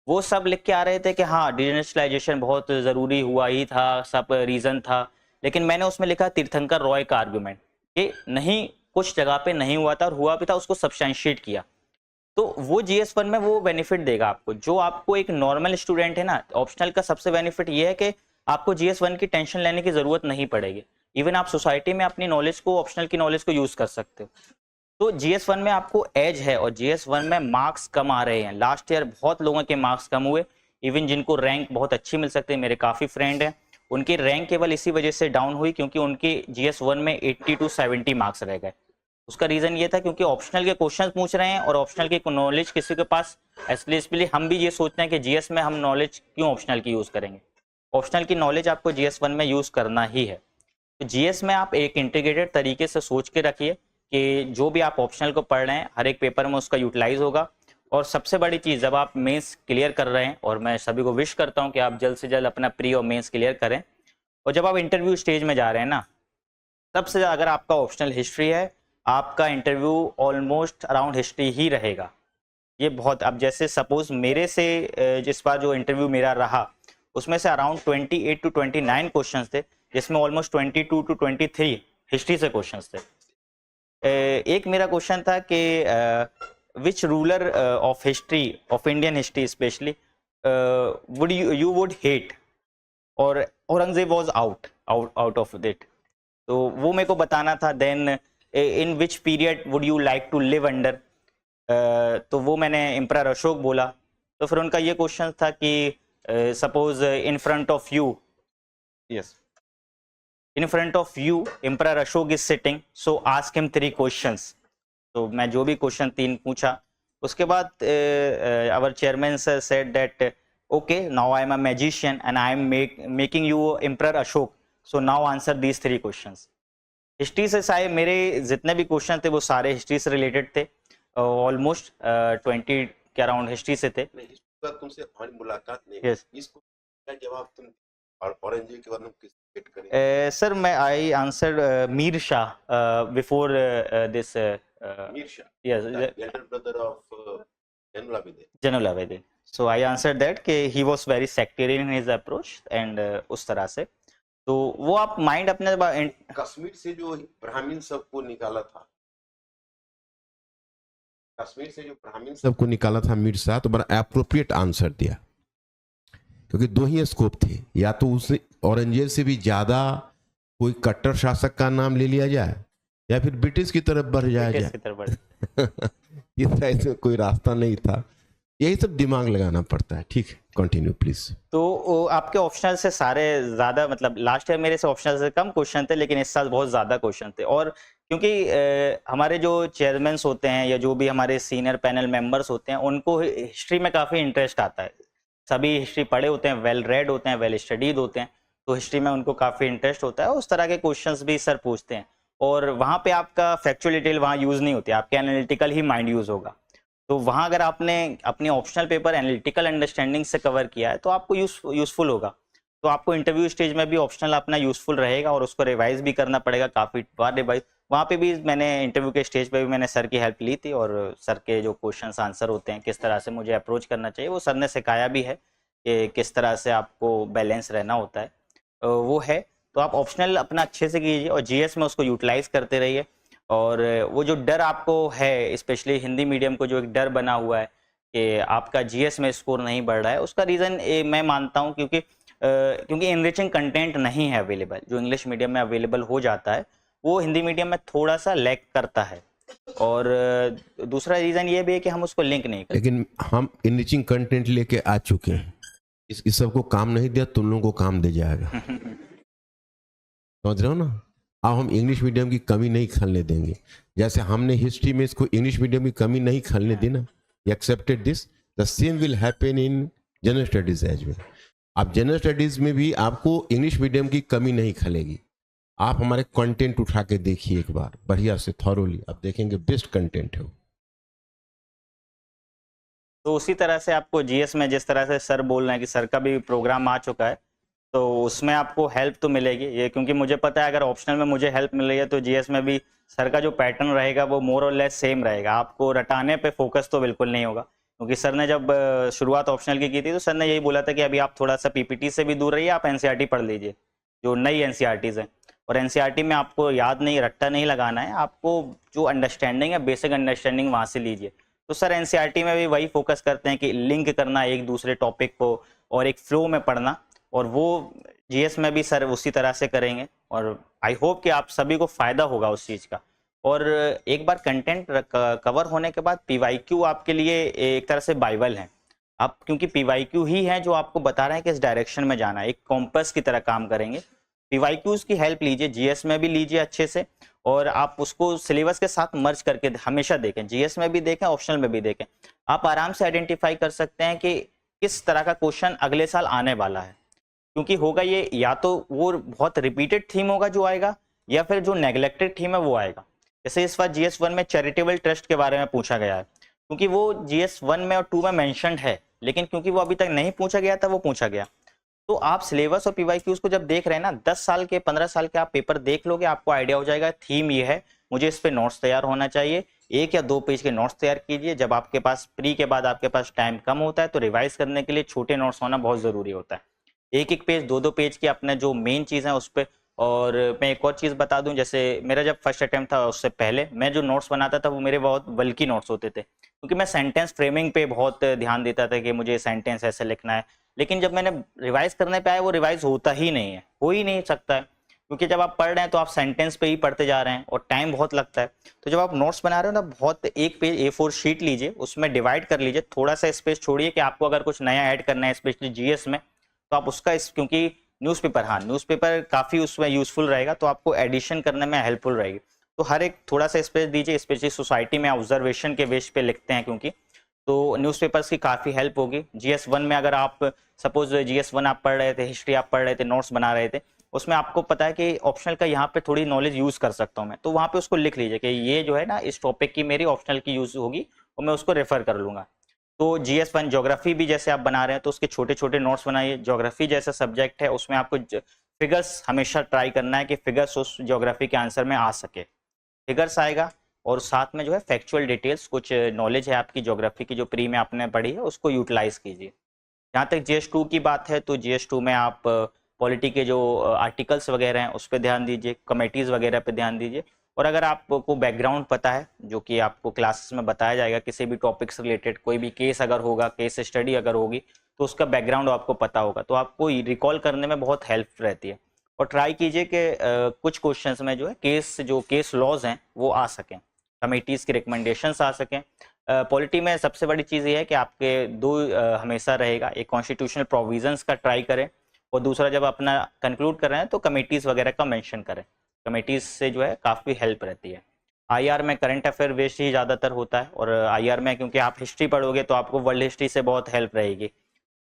[SPEAKER 2] वो सब लिख के आ रहे थे कि हाँ डी इंडस्ट्रियलाइजेशन बहुत जरूरी हुआ ही था, सब रीजन था, लेकिन मैंने उसमें लिखा तीर्थंकर रॉय का आर्गुमेंट कि नहीं, कुछ जगह पे नहीं हुआ था और हुआ भी था, उसको सब्सटेंशिएट किया। तो वो GS1 में वो बेनिफिट देगा आपको, जो आपको एक नॉर्मल स्टूडेंट है ना, ऑप्शनल का सबसे बेनिफिट ये है कि आपको GS1 की टेंशन लेने की जरूरत नहीं पड़ेगी, इवन आप सोसाइटी में अपनी नॉलेज को, ऑप्शनल की नॉलेज को यूज कर सकते हो। तो GS1 में आपको एज है, और GS1 में मार्क्स कम आ रहे हैं, लास्ट ईयर बहुत लोगों के मार्क्स कम हुए, इवन जिनको रैंक बहुत अच्छी मिल सकती है, मेरे काफी फ्रेंड हैं, उनकी रैंक केवल इसी वजह से डाउन हुई क्योंकि उनके GS1 में 80 to 70 मार्क्स रह गए। उसका रीजन ये था क्योंकि ऑप्शनल के क्वेश्चंस पूछ रहे हैं और ऑप्शनल की नॉलेज किसी के पास, इसलिए हम भी ये सोचते हैं कि GS में हम नॉलेज क्यों ऑप्शनल की यूज करेंगे, ऑप्शनल की नॉलेज आपको GS1 में यूज करना ही है। तो GS में आप एक इंटीग्रेटेड तरीके से सोच के रखिए कि जो भी आप ऑप्शनल को पढ़ रहे हैं हर एक पेपर में उसका यूटिलाइज होगा। और सबसे बड़ी चीज़, जब आप मेंस क्लियर कर रहे हैं, और मैं सभी को विश करता हूं कि आप जल्द से जल्द अपना प्री और मेंस क्लियर करें, और जब आप इंटरव्यू स्टेज में जा रहे हैं ना, सबसे ज़्यादा अगर आपका ऑप्शनल हिस्ट्री है, आपका इंटरव्यू ऑलमोस्ट अराउंड हिस्ट्री ही रहेगा। ये बहुत, अब जैसे सपोज मेरे से जिस बार जो इंटरव्यू मेरा रहा उसमें से अराउंड 28 to 29 क्वेश्चन थे, जिसमें ऑलमोस्ट 22 to 23 हिस्ट्री से क्वेश्चन थे। एक मेरा क्वेश्चन था कि which ruler of history of Indian history specially would you would hate, और Aurangzeb was out of it, तो वो मेरे को बताना था। Then in which period would you like to live under, तो वो मैंने एम्परर अशोक बोला। तो फिर उनका ये क्वेश्चन था कि suppose in front of you, yes, in front of you emperor Ashok is sitting, so ask him 3 questions. तो मैं जो भी क्वेश्चन 3 पूछा, उसके बाद our chairman sir said that okay now I am a magician and I am making you emperor Ashok, so now answer these 3 questions. History से सारे मेरे जितने भी क्वेश्चन थे वो सारे हिस्ट्री से रिलेटेड थे, ऑलमोस्ट 20 के अराउंड हिस्ट्री से थे।
[SPEAKER 1] तुमसे हमारी मुलाकात नहीं,
[SPEAKER 2] yes.
[SPEAKER 1] इसको क्या जवाब तुम औरंगजेब के बारे में किस फिट करेंगे?
[SPEAKER 2] सर मैं I answered Mir Shah before this
[SPEAKER 1] Mir Shah,
[SPEAKER 2] yes,
[SPEAKER 1] elder brother of Zainul Abidin.
[SPEAKER 2] Zainul Abidin. So I answered that कि he was very sectarian in his approach and उस तरह से, तो वो आप माइंड अपने
[SPEAKER 1] कश्मीर से जो ब्राह्मण सबको निकाला था, कश्मीर से जो ब्राह्मण सबको निकाला था मीर शाह, तो बड़ा एप्रोप्रिएट आंसर दिया, क्योंकि 2 ही स्कोप थे, या तो उसने औरंगजेब से भी ज्यादा कोई कट्टर शासक का नाम ले लिया जाए या फिर ब्रिटिश की तरफ बढ़ जाया जाए। इसमें कोई रास्ता नहीं था, यही सब दिमाग लगाना पड़ता है। ठीक है, कंटिन्यू प्लीज।
[SPEAKER 2] तो आपके ऑप्शनल से सारे ज्यादा, मतलब लास्ट ईयर मेरे से ऑप्शनल से कम क्वेश्चन थे, लेकिन इस साल बहुत ज्यादा क्वेश्चन थे। और क्योंकि हमारे जो चेयरमैन होते हैं या जो भी हमारे सीनियर पैनल मेंबर्स होते हैं, उनको हिस्ट्री में काफी इंटरेस्ट आता है, सभी हिस्ट्री पढ़े होते हैं, वेल रेड होते हैं, वेल स्टडीड होते हैं, तो हिस्ट्री में उनको काफी इंटरेस्ट होता है। उस तरह के क्वेश्चंस भी सर पूछते हैं, और वहाँ पे आपका फैक्चुअल डिटेल वहाँ यूज नहीं होती, आपके एनालिटिकल ही माइंड यूज होगा। तो वहाँ अगर आपने अपनी ऑप्शनल पेपर एनालिटिकल अंडरस्टैंडिंग से कवर किया है तो आपको यूजफुल होगा। तो आपको इंटरव्यू स्टेज में भी ऑप्शनल अपना यूजफुल रहेगा, और उसको रिवाइज भी करना पड़ेगा, काफ़ी बार रिवाइज। वहाँ पे भी मैंने इंटरव्यू के स्टेज पे भी मैंने सर की हेल्प ली थी, और सर के जो क्वेश्चंस आंसर होते हैं, किस तरह से मुझे अप्रोच करना चाहिए, वो सर ने सिखाया भी है कि किस तरह से आपको बैलेंस रहना होता है, वो है। तो आप ऑप्शनल अपना अच्छे से कीजिए और जीएस में उसको यूटिलाइज करते रहिए। और वो जो डर आपको है, स्पेशली हिंदी मीडियम को जो एक डर बना हुआ है कि आपका जीएस में स्कोर नहीं बढ़ रहा है, उसका रीज़न मैं मानता हूँ क्योंकि इनरिचिंग कंटेंट नहीं है अवेलेबल। जो इंग्लिश मीडियम में अवेलेबल हो जाता है वो हिंदी मीडियम में थोड़ा सा लैक करता है, और दूसरा रीज़न ये भी है कि हम उसको लिंक नहीं करते।
[SPEAKER 1] लेकिन हम इनरिचिंग कंटेंट लेके आ चुके हैं, इस सबको काम नहीं दिया, तुम लोगों को काम दे जाएगा। समझ रहे हो ना? अब हम इंग्लिश मीडियम की कमी नहीं खलने देंगे, जैसे हमने हिस्ट्री में इसको इंग्लिश मीडियम की कमी नहीं खलने दी ना, accepted this, the same will happen in general studies as well. अब जनरल स्टडीज में भी आपको इंग्लिश मीडियम की कमी नहीं खलेगी। आप हमारे कंटेंट उठा के देखिए एक बार बढ़िया से, थॉरोली, आप देखेंगे बेस्ट कंटेंट है वो।
[SPEAKER 2] तो उसी तरह से आपको जीएस में जिस तरह से सर बोल रहे हैं कि सर का भी प्रोग्राम आ चुका है, तो उसमें आपको हेल्प तो मिलेगी ये, क्योंकि मुझे पता है अगर ऑप्शनल में मुझे हेल्प मिल रही है तो जीएस में भी सर का जो पैटर्न रहेगा वो मोर और लेस सेम रहेगा। आपको रटाने पे फोकस तो बिल्कुल नहीं होगा, क्योंकि सर ने जब शुरुआत ऑप्शनल की थी तो सर ने यही बोला था कि अभी आप थोड़ा सा पीपीटी से भी दूर रहिए, आप एनसीईआरटी पढ़ लीजिए, जो नई एनसीईआरटीज़ हैं। और एनसीईआरटी में आपको याद नहीं, रट्टा नहीं लगाना है, आपको जो अंडरस्टैंडिंग है, बेसिक अंडरस्टैंडिंग वहाँ से लीजिए। तो सर एनसीईआरटी में भी वही फोकस करते हैं कि लिंक करना एक दूसरे टॉपिक को और एक फ्लो में पढ़ना, और वो जीएस में भी सर उसी तरह से करेंगे। और आई होप कि आप सभी को फ़ायदा होगा उस चीज़ का। और एक बार कंटेंट कवर होने के बाद पीवाईक्यू आपके लिए एक तरह से बाइबल है। आप क्योंकि पीवाईक्यू ही है जो आपको बता रहे हैं कि इस डायरेक्शन में जाना है, एक कॉम्पस की तरह काम करेंगे। पीवाईक्यूज की हेल्प लीजिए, जीएस में भी लीजिए अच्छे से, और आप उसको सिलेबस के साथ मर्ज करके हमेशा देखें, जीएस में भी देखें, ऑप्शनल में भी देखें। आप आराम से आइडेंटिफाई कर सकते हैं कि किस तरह का क्वेश्चन अगले साल आने वाला है, क्योंकि होगा ये या तो वो बहुत रिपीटेड थीम होगा जो आएगा, या फिर जो नेग्लेक्टेड थीम है वो आएगा। जैसे इस बार जीएस 1 में चैरिटेबल ट्रस्ट के बारे में पूछा गया है, क्योंकि वो जीएस 1 में और 2 में मेंशन्ड है, लेकिन क्योंकि वो अभी तक नहीं पूछा गया था वो पूछा गया। तो आप सिलेबस और पीवाईक्यूज को जब देख रहे हैं ना, 10 साल के 15 साल के आप पेपर देख लोगे, आपको आइडिया हो जाएगा थीम ये है, मुझे इस पे नोट्स तैयार होना चाहिए। 1 या 2 पेज के नोट्स तैयार कीजिए। जब आपके पास प्री के बाद आपके पास टाइम कम होता है तो रिवाइज करने के लिए छोटे नोट्स होना बहुत जरूरी होता है। 1-1 पेज 2-2 पेज की अपने जो मेन चीज़ है उस पर। और मैं एक और चीज़ बता दूं, जैसे मेरा जब फर्स्ट अटेम्प्ट था उससे पहले मैं जो नोट्स बनाता था वो मेरे बहुत बल्कि नोट्स होते थे, क्योंकि मैं सेंटेंस फ्रेमिंग पे बहुत ध्यान देता था कि मुझे सेंटेंस ऐसे लिखना है। लेकिन जब मैंने रिवाइज करने पे आया वो रिवाइज होता ही नहीं है, हो ही नहीं सकता है। क्योंकि जब आप पढ़ रहे हैं तो आप सेंटेंस पे ही पढ़ते जा रहे हैं और टाइम बहुत लगता है। तो जब आप नोट्स बना रहे हो ना, बहुत एक पेज A4 शीट लीजिए, उसमें डिवाइड कर लीजिए, थोड़ा सा स्पेस छोड़िए कि आपको अगर कुछ नया ऐड करना है स्पेशली जीएस में, तो आप उसका क्योंकि न्यूज़पेपर, हाँ न्यूज़पेपर काफ़ी उसमें यूजफुल रहेगा, तो आपको एडिशन करने में हेल्पफुल रहेगी। तो हर एक थोड़ा सा स्पेस दीजिए, स्पेशली सोसाइटी में ऑब्जर्वेशन के बेस पे लिखते हैं क्योंकि, तो न्यूज़पेपर्स की काफ़ी हेल्प होगी। GS1 में अगर आप सपोज GS1 आप पढ़ रहे थे, हिस्ट्री आप पढ़ रहे थे, नोट्स बना रहे थे, उसमें आपको पता है कि ऑप्शनल का यहाँ पे थोड़ी नॉलेज यूज़ कर सकता हूँ मैं, तो वहाँ पे उसको लिख लीजिए कि ये जो है ना इस टॉपिक की मेरी ऑप्शनल की यूज़ होगी और मैं उसको रेफर कर लूँगा। तो GS1 ज्योग्राफी भी जैसे आप बना रहे हैं तो उसके छोटे छोटे नोट्स बनाइए। ज्योग्राफी जैसा सब्जेक्ट है उसमें आपको फिगर्स हमेशा ट्राई करना है कि फिगर्स उस ज्योग्राफी के आंसर में आ सके, फिगर्स आएगा और साथ में जो है फैक्चुअल डिटेल्स, कुछ नॉलेज है आपकी ज्योग्राफी की जो प्री में आपने पढ़ी है उसको यूटिलाइज कीजिए। जहाँ तक GS2 की बात है तो GS2 में आप पॉलिटी के जो आर्टिकल्स वगैरह हैं उस पर ध्यान दीजिए, कमेटीज़ वगैरह पे ध्यान दीजिए। और अगर आपको बैकग्राउंड पता है, जो कि आपको क्लासेस में बताया जाएगा, किसी भी टॉपिक से रिलेटेड कोई भी केस अगर होगा, केस स्टडी अगर होगी, तो उसका बैकग्राउंड आपको पता होगा, तो आपको रिकॉल करने में बहुत हेल्प रहती है। और ट्राई कीजिए कि कुछ क्वेश्चंस में जो है केस लॉज हैं वो आ सकें, कमेटीज़ की रिकमेंडेशंस आ सकें। पॉलिटी में सबसे बड़ी चीज़ ये है कि आपके दो हमेशा रहेगा, एक कॉन्स्टिट्यूशनल प्रोविजंस का ट्राई करें और दूसरा जब अपना कंक्लूड कर रहे हैं तो कमेटीज़ वगैरह का मेंशन करें। कमेटीज़ से जो है काफ़ी हेल्प रहती है। IR में करंट अफेयर बेस्ड ही ज़्यादातर होता है, और IR में क्योंकि आप हिस्ट्री पढ़ोगे तो आपको वर्ल्ड हिस्ट्री से बहुत हेल्प रहेगी,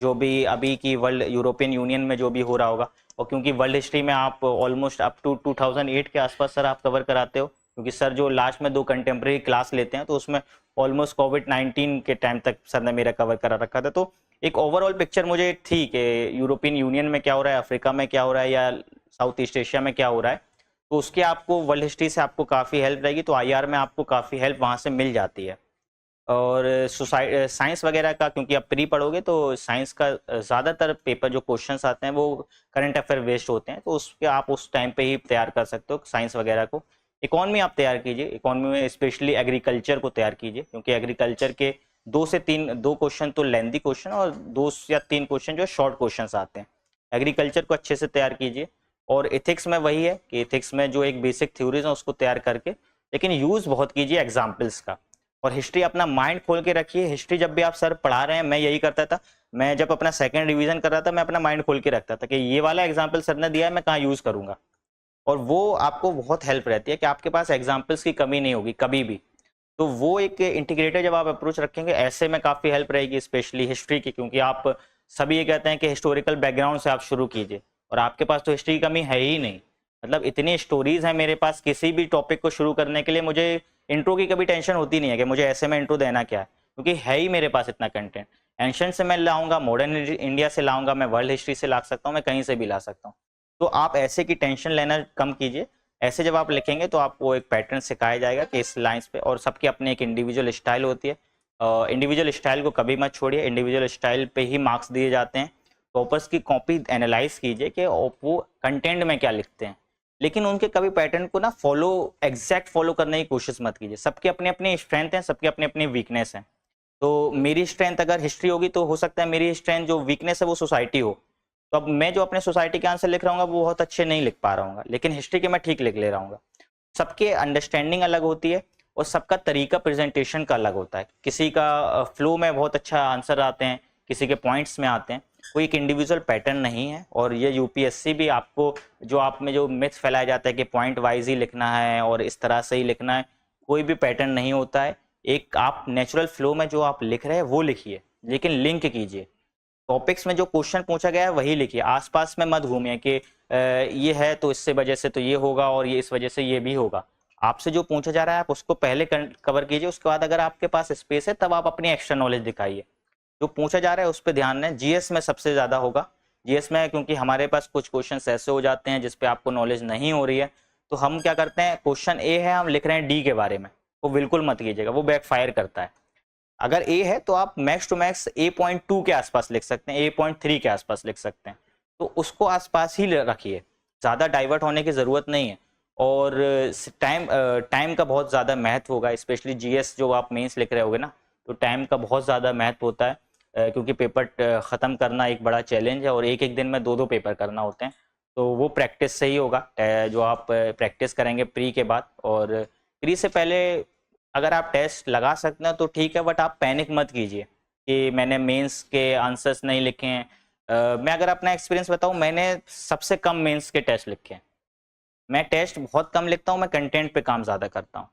[SPEAKER 2] जो भी अभी की वर्ल्ड यूरोपियन यूनियन में जो भी हो रहा होगा। और क्योंकि वर्ल्ड हिस्ट्री में आप ऑलमोस्ट अप टू 2008 के आसपास सर आप कवर कराते हो, क्योंकि सर जो लास्ट में 2 कंटेम्प्रेरी क्लास लेते हैं तो उसमें ऑलमोस्ट कोविड-19 के टाइम तक सर ने मेरा कवर करा रखा था। तो एक ओवरऑल पिक्चर मुझे थी कि यूरोपियन यूनियन में क्या हो रहा है, अफ्रीका में क्या हो रहा है, या साउथ ईस्ट एशिया में क्या हो रहा है, तो उसके आपको वर्ल्ड हिस्ट्री से आपको काफ़ी हेल्प रहेगी। तो IR में आपको काफ़ी हेल्प वहाँ से मिल जाती है। और साइंस वगैरह का क्योंकि आप प्री पढ़ोगे तो साइंस का ज़्यादातर पेपर जो क्वेश्चंस आते हैं वो करंट अफेयर बेस्ड होते हैं, तो उसके आप उस टाइम पे ही तैयार कर सकते हो साइंस वगैरह को। इकोनॉमी आप तैयार कीजिए, इकोनॉमी में स्पेशली एग्रीकल्चर को तैयार कीजिए, क्योंकि एग्रीकल्चर के 2 क्वेश्चन तो लेंदी क्वेश्चन और 2 या 3 क्वेश्चन जो शॉर्ट क्वेश्चन आते हैं। एग्रीकल्चर को अच्छे से तैयार कीजिए। और इथिक्स में वही है कि इथिक्स में जो एक बेसिक थ्योरीज है उसको तैयार करके, लेकिन यूज़ बहुत कीजिए एग्जाम्पल्स का। और हिस्ट्री अपना माइंड खोल के रखिए। हिस्ट्री जब भी आप सर पढ़ा रहे हैं, मैं यही करता था, मैं जब अपना सेकंड रिवीजन कर रहा था मैं अपना माइंड खोल के रखता था कि ये वाला एग्जाम्पल सर ने दिया है मैं कहाँ यूज़ करूंगा, और वो आपको बहुत हेल्प रहती है कि आपके पास एग्जाम्पल्स की कमी नहीं होगी कभी भी। तो वो एक इंटीग्रेटेड जब आप अप्रोच रखेंगे ऐसे में काफ़ी हेल्प रहेगी, स्पेशली हिस्ट्री की, क्योंकि आप सभी ये कहते हैं कि हिस्टोरिकल बैकग्राउंड से आप शुरू कीजिए, और आपके पास तो हिस्ट्री की कमी है ही नहीं। मतलब इतनी स्टोरीज हैं मेरे पास, किसी भी टॉपिक को शुरू करने के लिए मुझे इंट्रो की कभी टेंशन होती नहीं है कि मुझे ऐसे में इंट्रो देना क्या है, क्योंकि है ही मेरे पास इतना कंटेंट। एंशिएंट से मैं लाऊंगा, मॉडर्न इंडिया से लाऊंगा, मैं वर्ल्ड हिस्ट्री से ला सकता हूँ, मैं कहीं से भी ला सकता हूँ। तो आप ऐसे की टेंशन लेना कम कीजिए। ऐसे जब आप लिखेंगे तो आपको एक पैटर्न सिखाया जाएगा कि इस लाइंस पे, और सबकी अपनी एक इंडिविजुअल स्टाइल होती है। इंडिविजुअल स्टाइल को कभी मत छोड़िए, इंडिविजुअल स्टाइल पे ही मार्क्स दिए जाते हैं। टॉपर्स की कॉपी एनालाइज कीजिए कि वो कंटेंट में क्या लिखते हैं, लेकिन उनके कभी पैटर्न को ना एग्जैक्ट फॉलो करने की कोशिश मत कीजिए। सबके अपने अपने स्ट्रेंथ हैं, सबके अपने अपने वीकनेस हैं। तो मेरी स्ट्रेंथ अगर हिस्ट्री होगी तो हो सकता है मेरी स्ट्रेंथ जो वीकनेस है वो सोसाइटी हो, तो अब मैं जो अपने सोसाइटी के आंसर लिख रहा हूँ वो बहुत अच्छे नहीं लिख पा रहा हूँ, लेकिन हिस्ट्री के मैं ठीक लिख ले रहा हूँ। सबके अंडरस्टैंडिंग अलग होती है और सबका तरीका प्रेजेंटेशन का अलग होता है। किसी का फ्लो में बहुत अच्छा आंसर आते हैं, किसी के पॉइंट्स में आते हैं, कोई एक इंडिविजुअल पैटर्न नहीं है। और ये यूपीएससी भी आपको जो आप में जो मिथ फैलाया जाता है कि पॉइंट वाइज ही लिखना है और इस तरह से ही लिखना है, कोई भी पैटर्न नहीं होता है। एक आप नेचुरल फ्लो में जो आप लिख रहे हैं वो लिखिए, लेकिन लिंक कीजिए। टॉपिक्स में जो क्वेश्चन पूछा गया है वही लिखिए, आसपास में मत घूमिए कि ये है तो इससे वजह से तो ये होगा और ये इस वजह से ये भी होगा। आपसे जो पूछा जा रहा है आप उसको पहले कवर कीजिए, उसके बाद अगर आपके पास स्पेस है तब आप अपनी एक्स्ट्रा नॉलेज दिखाइए। जो पूछा जा रहा है उस पर ध्यान दें। जीएस में सबसे ज़्यादा होगा, जीएस में क्योंकि हमारे पास कुछ क्वेश्चन ऐसे हो जाते हैं जिसपे आपको नॉलेज नहीं हो रही है, तो हम क्या करते हैं, क्वेश्चन ए है हम लिख रहे हैं डी के बारे में, वो बिल्कुल मत कीजिएगा, वो बैकफायर करता है। अगर ए है तो आप मैक्स टू मैक्स A.2 के आसपास लिख सकते हैं, A.3 के आसपास लिख सकते हैं, तो उसको आसपास ही रखिए, ज़्यादा डाइवर्ट होने की ज़रूरत नहीं है। और टाइम का बहुत ज़्यादा महत्व होगा, स्पेशली जीएस जो आप मेंस लिख रहे होगे ना, तो टाइम का बहुत ज़्यादा महत्व होता है, क्योंकि पेपर ख़त्म करना एक बड़ा चैलेंज है और एक एक दिन में 2-2 पेपर करना होते हैं। तो वो प्रैक्टिस से ही होगा, जो आप प्रैक्टिस करेंगे प्री के बाद। और प्री से पहले अगर आप टेस्ट लगा सकते हैं तो ठीक है, बट आप पैनिक मत कीजिए कि मैंने मेंस के आंसर्स नहीं लिखे हैं। मैं अगर अपना एक्सपीरियंस बताऊं, मैंने सबसे कम मेंस के टेस्ट लिखे हैं। मैं टेस्ट बहुत कम लिखता हूं, मैं कंटेंट पे काम ज़्यादा करता हूं।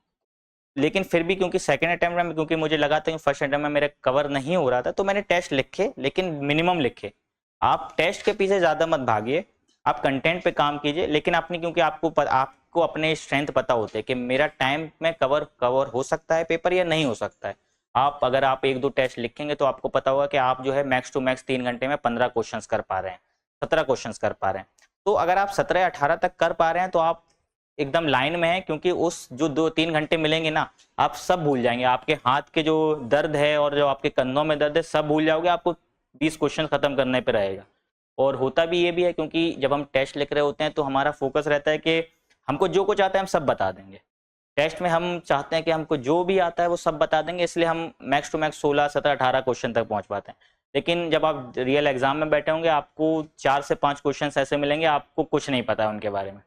[SPEAKER 2] लेकिन फिर भी क्योंकि सेकंड अटेम्प्ट में, क्योंकि मुझे लगा था कि फर्स्ट अटेम्प्ट में मेरे कवर नहीं हो रहा था, तो मैंने टेस्ट लिखे, लेकिन मिनिमम लिखे। आप टेस्ट के पीछे ज़्यादा मत भागिए, आप कंटेंट पे काम कीजिए। लेकिन अपनी, क्योंकि आपको अपने स्ट्रेंथ पता होते हैं कि मेरा टाइम में कवर हो सकता है पेपर या नहीं हो सकता है। अगर आप 1-2 टेस्ट लिखेंगे तो आपको पता होगा कि आप जो है मैक्स टू मैक्स 3 घंटे में 15 क्वेश्चंस कर पा रहे हैं, 17 क्वेश्चंस कर पा रहे हैं। तो अगर आप 17 या 18 तक कर पा रहे हैं तो आप एकदम लाइन में है, क्योंकि उस जो 2-3 घंटे मिलेंगे ना, आप सब भूल जाएंगे। आपके हाथ के जो दर्द है और जो आपके कंधों में दर्द है, सब भूल जाओगे। आपको 20 क्वेश्चन खत्म करने पे रहेगा। और होता भी ये भी है, क्योंकि जब हम टेस्ट लिख रहे होते हैं तो हमारा फोकस रहता है कि हमको जो कुछ आता है हम सब बता देंगे। टेस्ट में हम चाहते हैं कि हमको जो भी आता है वो सब बता देंगे, इसलिए हम मैक्स टू मैक्स 16, 17, 18 क्वेश्चन तक पहुंच पाते हैं। लेकिन जब आप रियल एग्जाम में बैठे होंगे, आपको 4 से 5 क्वेश्चन ऐसे मिलेंगे, आपको कुछ नहीं पता है उनके बारे में।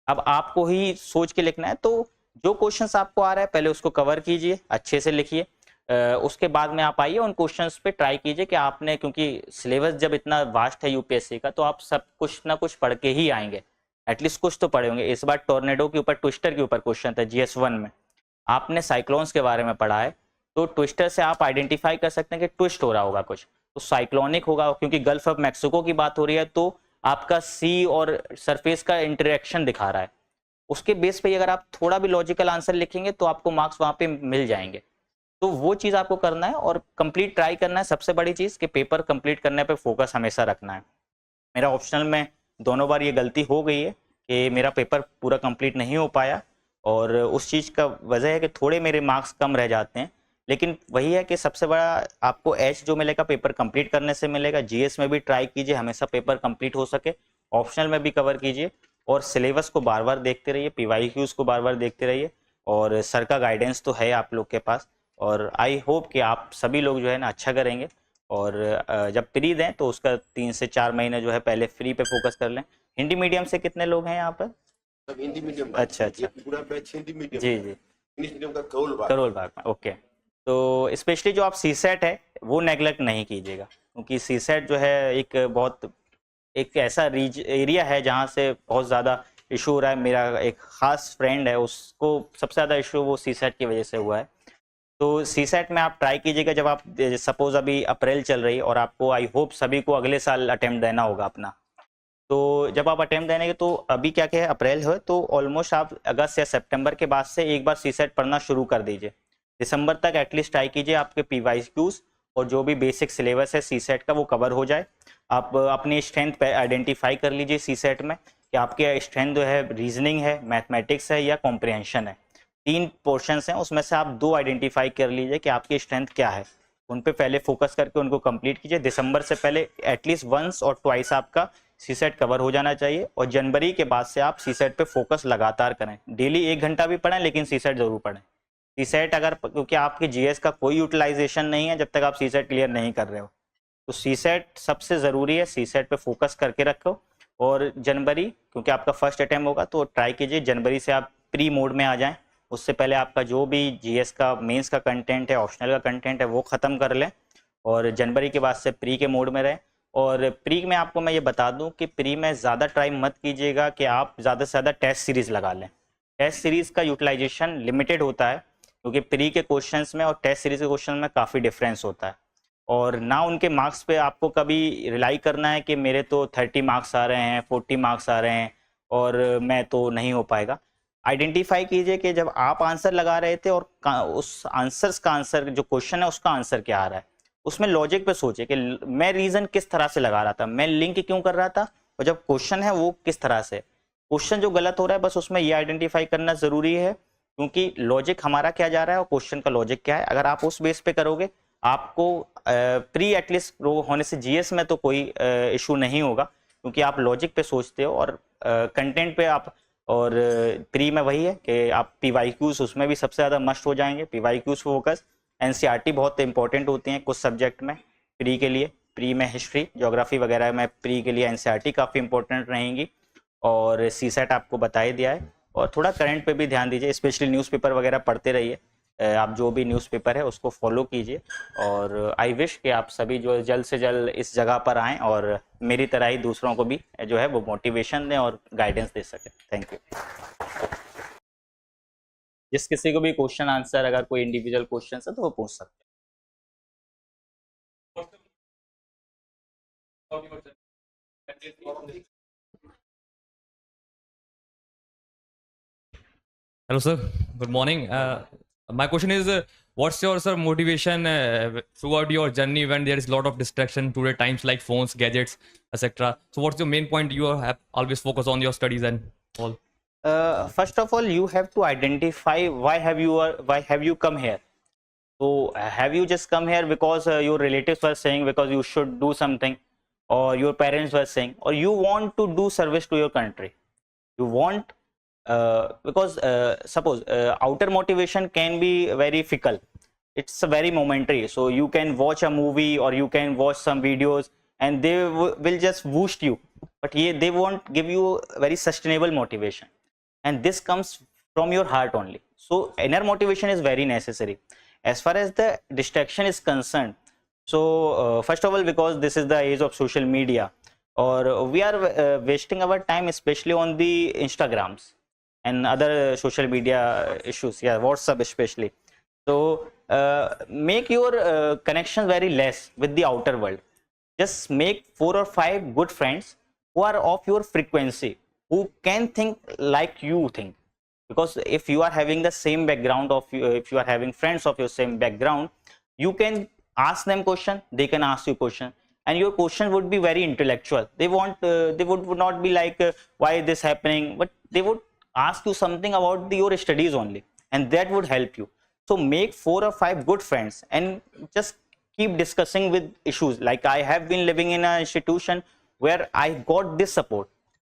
[SPEAKER 2] अब आपको ही सोच के लिखना है। तो जो क्वेश्चंस आपको आ रहा है पहले उसको कवर कीजिए, अच्छे से लिखिए। उसके बाद में आप आइए उन क्वेश्चंस पे ट्राई कीजिए कि आपने, क्योंकि सिलेबस जब इतना वास्ट है यूपीएससी का, तो आप सब कुछ ना कुछ पढ़ के ही आएंगे, एटलीस्ट कुछ तो पढ़े होंगे। इस बार टोर्नेडो के ऊपर, ट्विस्टर के ऊपर क्वेश्चन था GS1 में। आपने साइक्लोन्स के बारे में पढ़ा है, तो ट्विस्टर से आप आइडेंटिफाई कर सकते हैं कि ट्विस्ट हो रहा होगा कुछ, तो साइक्लोनिक होगा, क्योंकि गल्फ ऑफ मैक्सिको की बात हो रही है, तो आपका सी और सरफेस का इंटरेक्शन दिखा रहा है। उसके बेस पे अगर आप थोड़ा भी लॉजिकल आंसर लिखेंगे तो आपको मार्क्स वहां पे मिल जाएंगे। तो वो चीज आपको करना है और कंप्लीट ट्राई करना है। सबसे बड़ी चीज कि पेपर कंप्लीट करने पे फोकस हमेशा रखना है। मेरा ऑप्शनल में दोनों बार ये गलती हो गई है कि मेरा पेपर पूरा कंप्लीट नहीं हो पाया, और उस चीज़ का वजह है कि थोड़े मेरे मार्क्स कम रह जाते हैं। लेकिन वही है कि सबसे बड़ा आपको एज जो मिलेगा पेपर कंप्लीट करने से मिलेगा। जीएस में भी ट्राई कीजिए, हमेशा पेपर कंप्लीट हो सके। ऑप्शनल में भी कवर कीजिए, और सिलेबस को बार बार देखते रहिए, PYQs को बार बार देखते रहिए। और सर का गाइडेंस तो है आप लोग के पास, और आई होप कि आप सभी लोग जो है ना अच्छा करेंगे। और जब प्री दें तो उसका 3 से 4 महीने जो है पहले फ्री पे फोकस कर लें। हिंदी मीडियम से कितने लोग हैं यहाँ पर?
[SPEAKER 1] सब हिंदी मीडियम।
[SPEAKER 2] अच्छा अच्छा,
[SPEAKER 1] पूरा बैच हिंदी मीडियम।
[SPEAKER 2] जी जी,
[SPEAKER 1] इंग्लिश मीडियम का करोल बाग में।
[SPEAKER 2] ओके। तो स्पेशली जो आप सीसेट है वो नेगलेक्ट नहीं कीजिएगा, क्योंकि सीसेट जो है एक ऐसा एरिया है जहाँ से बहुत ज़्यादा इशू हो रहा है। मेरा एक खास फ्रेंड है, उसको सबसे ज़्यादा इशू वो सीसेट की वजह से हुआ है। तो सीसेट में आप ट्राई कीजिएगा। जब आप सपोज अभी अप्रैल चल रही है और आपको आई होप सभी को अगले साल अटेम्प्ट देना होगा अपना, तो जब आप अटेम्प्ट देने के, तो अभी क्या क्या है, अप्रैल है, तो ऑलमोस्ट आप अगस्त या सितंबर के बाद से एक बार सीसेट पढ़ना शुरू कर दीजिए। दिसंबर तक एटलीस्ट ट्राई कीजिए आपके PYQs और जो भी बेसिक सिलेबस है सीसेट का वो कवर हो जाए। आप अपनी स्ट्रेंथ पे आइडेंटिफाई कर लीजिए सीसेट में कि आपके स्ट्रेंथ जो है रीजनिंग है, मैथमेटिक्स है या कॉम्प्रिहेंशन है। 3 पोर्शंस हैं, उसमें से आप 2 आइडेंटिफाई कर लीजिए कि आपकी स्ट्रेंथ क्या है। उन पे पहले फोकस करके उनको कंप्लीट कीजिए। दिसंबर से पहले एटलीस्ट वंस और ट्वाइस आपका सीसेट कवर हो जाना चाहिए, और जनवरी के बाद से आप सीसेट पे फोकस लगातार करें। डेली 1 घंटा भी पढ़ें, लेकिन सीसेट जरूर पढ़ें। सीसेट क्योंकि आपके जीएस का कोई यूटिलाइजेशन नहीं है जब तक आप सीसेट क्लियर नहीं कर रहे हो, तो सीसेट सबसे ज़रूरी है। सीसेट पे फोकस करके रखो। और जनवरी, क्योंकि आपका फर्स्ट अटेम्प्ट होगा, तो ट्राई कीजिए जनवरी से आप प्री मोड में आ जाएं। उससे पहले आपका जो भी जीएस का मेंस का कंटेंट है, ऑप्शनल का कंटेंट है, वो ख़त्म कर लें, और जनवरी के बाद से प्री के मोड में रहें। और प्री में आपको मैं ये बता दूं कि प्री में ज़्यादा ट्राई मत कीजिएगा कि आप ज़्यादा से ज़्यादा टेस्ट सीरीज़ लगा लें। टेस्ट सीरीज़ का यूटिलाइजेशन लिमिटेड होता है, क्योंकि प्री के क्वेश्चंस में और टेस्ट सीरीज के क्वेश्चन में काफ़ी डिफरेंस होता है। और ना उनके मार्क्स पे आपको कभी रिलाई करना है कि मेरे तो 30 मार्क्स आ रहे हैं, 40 मार्क्स आ रहे हैं और मैं तो नहीं हो पाएगा। आइडेंटिफाई कीजिए कि जब आप आंसर लगा रहे थे और उस आंसर्स का आंसर, जो क्वेश्चन है उसका आंसर क्या आ रहा है, उसमें लॉजिक पे सोचिए कि मैं रीजन किस तरह से लगा रहा था, मैं लिंक क्यों कर रहा था, और जब क्वेश्चन है वो किस तरह से। क्वेश्चन जो गलत हो रहा है बस उसमें ये आइडेंटिफाई करना जरूरी है, क्योंकि लॉजिक हमारा क्या जा रहा है और क्वेश्चन का लॉजिक क्या है। अगर आप उस बेस पे करोगे, आपको प्री एटलीस्ट होने से जीएस में तो कोई इशू नहीं होगा, क्योंकि आप लॉजिक पे सोचते हो और कंटेंट पे आप। और प्री में वही है कि आप PYQs उसमें भी सबसे ज़्यादा मस्ट हो जाएंगे। PYQs फोकस, NCERT बहुत इंपॉर्टेंट होती हैं कुछ सब्जेक्ट में प्री के लिए। प्री में हिस्ट्री, ज्योग्राफी वगैरह में प्री के लिए NCERT काफ़ी इंपॉर्टेंट रहेंगी। और सीसेट आपको बता ही दिया है। और थोड़ा करंट पे भी ध्यान दीजिए, स्पेशली न्यूज़पेपर वगैरह पढ़ते रहिए। आप जो भी न्यूज़पेपर है उसको फॉलो कीजिए। और आई विश कि आप सभी जो जल्द से जल्द इस जगह पर आएँ और मेरी तरह ही दूसरों को भी जो है वो मोटिवेशन दें और गाइडेंस दे सकें। Thank you. जिस किसी को भी क्वेश्चन आंसर अगर कोई इंडिविजुअल क्वेश्चन है तो वो पूछ सकते हैं।
[SPEAKER 3] Hello, sir. Good morning. My question is, what's your sir motivation throughout your journey when there is a lot of distraction today times like phones, gadgets, etc. So, what's your main point? You have always focus on your studies and all.
[SPEAKER 2] First of all, you have to identify why have you come here. So have you just come here because your relatives were saying because you should do something, or your parents were saying, or you want to do service to your country? You want because suppose outer motivation can be very fickle. It's a very momentary. So you can watch a movie or you can watch some videos and they will just boost you, but they won't give you very sustainable motivation, and this comes from your heart only. So inner motivation is very necessary. As far as the distraction is concerned, so first of all, because this is the age of social media, or we are wasting our time especially on the Instagrams and other social media issues, yeah, WhatsApp especially. So make your connection very less with the outer world. Just make 4 or 5 good friends who are of your frequency, who can think like you think. Because if you are having the same background of you, if you are having friends of your same background, you can ask them question, they can ask you question, and your question would be very intellectual. They would not be like why this happening, but they would ask you something about your studies only, and that would help you. So make 4 or 5 good friends and just keep discussing with issues. Like I have been living in an institution where I got this support,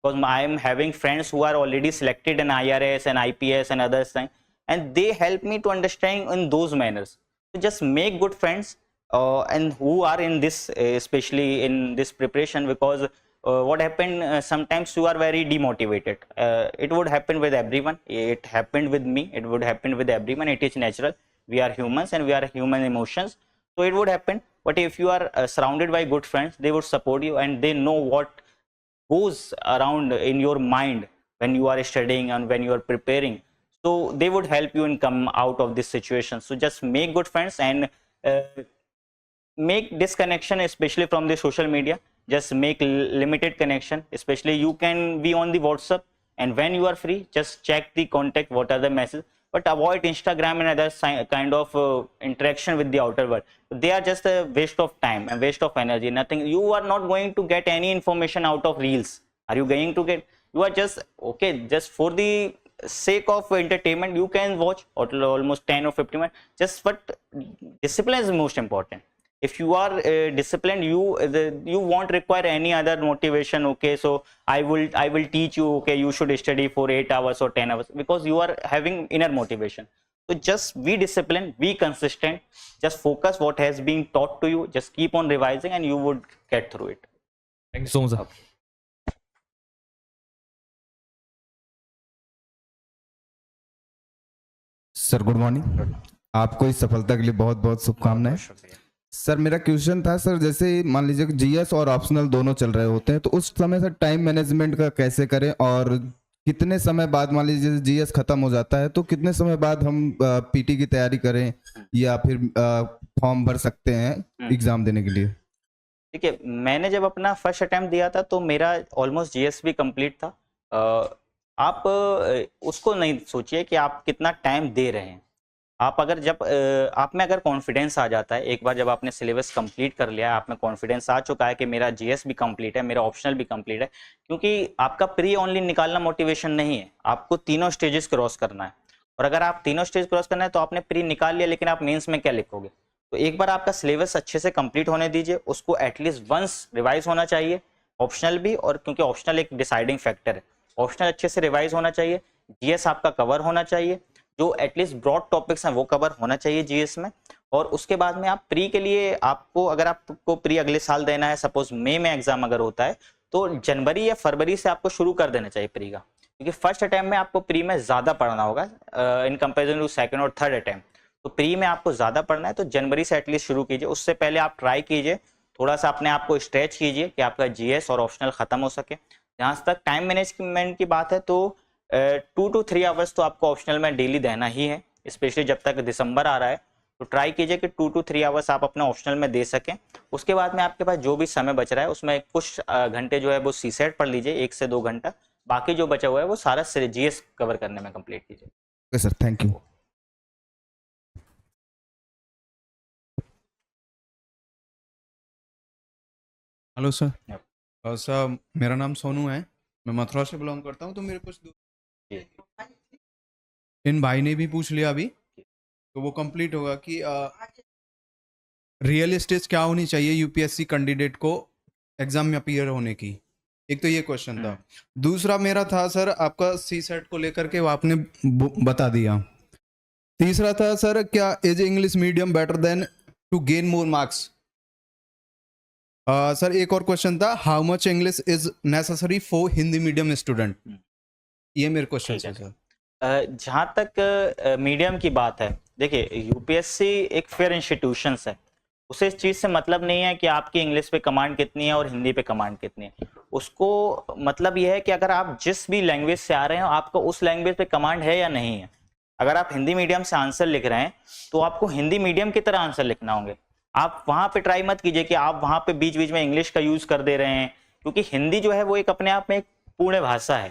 [SPEAKER 2] because I am having friends who are already selected in IRS and IPS and others things, and they help me to understand in those manners. So just make good friends and who are in this, especially in this preparation, because what happened, sometimes you are very demotivated. It would happen with everyone. It happened with me. It would happen with everyone. It is natural. We are humans and we are human emotions. So it would happen. But if you are surrounded by good friends, they would support you and they know what goes around in your mind when you are studying and when you are preparing. So they would help you in come out of this situation. So just make good friends and make disconnection, especially from the social media. Just make limited connection, especially you can be on the WhatsApp, and when you are free, just check the contact, what are the messages, but avoid Instagram and other kind of interaction with the outer world. They are just a waste of time and waste of energy. Nothing. You are not going to get any information out of reels. Are you going to get? You are just okay. Just for the sake of entertainment, you can watch almost 10 or 15 minutes. Just but discipline is most important. If you are disciplined, you won't require any other motivation. Okay, so I will teach you. Okay, you should study for 8 hours or 10 hours, because you are having inner motivation. So just be disciplined, be consistent, just focus what has been taught to you, just keep on revising and you would get through it.
[SPEAKER 3] Thank you so much, sir.
[SPEAKER 2] Okay.
[SPEAKER 4] Sir good morning, आपको इस सफलता के लिए बहुत बहुत शुभकामनाएं। Sir मेरा question था सर, जैसे मान लीजिए जीएस और ऑप्शनल दोनों चल रहे होते हैं, तो उस समय सर टाइम मैनेजमेंट का कैसे करें, और कितने समय बाद मान लीजिए जीएस खत्म हो जाता है तो कितने समय बाद हम पीटी की तैयारी करें या फिर फॉर्म भर सकते हैं एग्जाम देने के लिए?
[SPEAKER 2] ठीक है, मैंने जब अपना फर्स्ट अटेम्प्ट दिया था तो मेरा ऑलमोस्ट जीएस भी कंप्लीट था। आप उसको नहीं सोचिए कि आप कितना टाइम दे रहे हैं। आप अगर जब आप में अगर कॉन्फिडेंस आ जाता है, एक बार जब आपने सिलेबस कंप्लीट कर लिया है, आप में कॉन्फिडेंस आ चुका है कि मेरा जीएस भी कंप्लीट है, मेरा ऑप्शनल भी कंप्लीट है, क्योंकि आपका प्री ओनली निकालना मोटिवेशन नहीं है, आपको तीनों स्टेजेस क्रॉस करना है। और अगर आप तीनों स्टेज क्रॉस करना है तो आपने प्री निकाल लिया, लेकिन आप मेंस में क्या लिखोगे? तो एक बार आपका सिलेबस अच्छे से कंप्लीट होने दीजिए, उसको एटलीस्ट वंस रिवाइज होना चाहिए, ऑप्शनल भी, और क्योंकि ऑप्शनल एक डिसाइडिंग फैक्टर है, ऑप्शनल अच्छे से रिवाइज होना चाहिए, जीएस आपका कवर होना चाहिए, जो एटलीस्ट ब्रॉड टॉपिक्स हैं वो कवर होना चाहिए जीएस में। और उसके बाद में आप प्री के लिए, आपको अगर आपको प्री अगले साल देना है, सपोज मई में एग्जाम अगर होता है, तो जनवरी या फरवरी से आपको शुरू कर देना चाहिए प्री का, क्योंकि फर्स्ट अटेम्प्ट में आपको प्री में ज़्यादा पढ़ना होगा इन कंपेरिजन टू सेकंड और थर्ड अटेम्प्ट। तो प्री में आपको ज़्यादा पढ़ना है तो जनवरी से एटलीस्ट शुरू कीजिए। उससे पहले आप ट्राई कीजिए, थोड़ा सा अपने आप को स्ट्रेच कीजिए कि आपका जीएस और ऑप्शनल ख़त्म हो सके। जहाँ तक टाइम मैनेजमेंट की बात है तो 2 to 3 आवर्स तो आपको ऑप्शनल में डेली देना ही है, स्पेशली जब तक दिसंबर आ रहा है। तो ट्राई कीजिए कि 2 to 3 आवर्स आप अपना ऑप्शनल में दे सकें। उसके बाद में आपके पास जो भी समय बच रहा है उसमें कुछ घंटे जो है वो सीसेट पढ़ लीजिए, 1 से 2 घंटा। बाकी जो बचा हुआ है वो सारा जीएस कवर करने में कंप्लीट कीजिए।
[SPEAKER 4] Okay sir, thank you.
[SPEAKER 5] Hello sir.
[SPEAKER 2] Yep.
[SPEAKER 5] Sir मेरा नाम सोनू है, मैं मथुरा से बिलोंग करता हूँ। तो मेरे कुछ इन भाई ने भी पूछ लिया अभी, तो वो कंप्लीट होगा कि रियल स्टेज क्या होनी चाहिए यूपीएससी कैंडिडेट को एग्जाम में अपीयर होने की। एक तो ये क्वेश्चन था। दूसरा मेरा था सर आपका सी सेट को लेकर के, वो आपने बता दिया। तीसरा था सर, क्या is English medium better than to gain more marks. Sir एक और क्वेश्चन था, how much English is necessary for Hindi medium student. ये मेरे क्वेश्चन है सर।
[SPEAKER 2] जहाँ तक मीडियम की बात है, देखिए यूपीएससी एक फेयर इंस्टीट्यूशंस है, उसे इस चीज़ से मतलब नहीं है कि आपकी इंग्लिश पे कमांड कितनी है और हिंदी पे कमांड कितनी है। उसको मतलब यह है कि अगर आप जिस भी लैंग्वेज से आ रहे हो आपको उस लैंग्वेज पे कमांड है या नहीं है। अगर आप हिंदी मीडियम से आंसर लिख रहे हैं तो आपको हिंदी मीडियम की तरह आंसर लिखना होंगे। आप वहाँ पे ट्राई मत कीजिए कि आप वहाँ पे बीच बीच में इंग्लिश का यूज़ कर दे रहे हैं, क्योंकि हिंदी जो है वो एक अपने आप में एक पूर्ण भाषा है।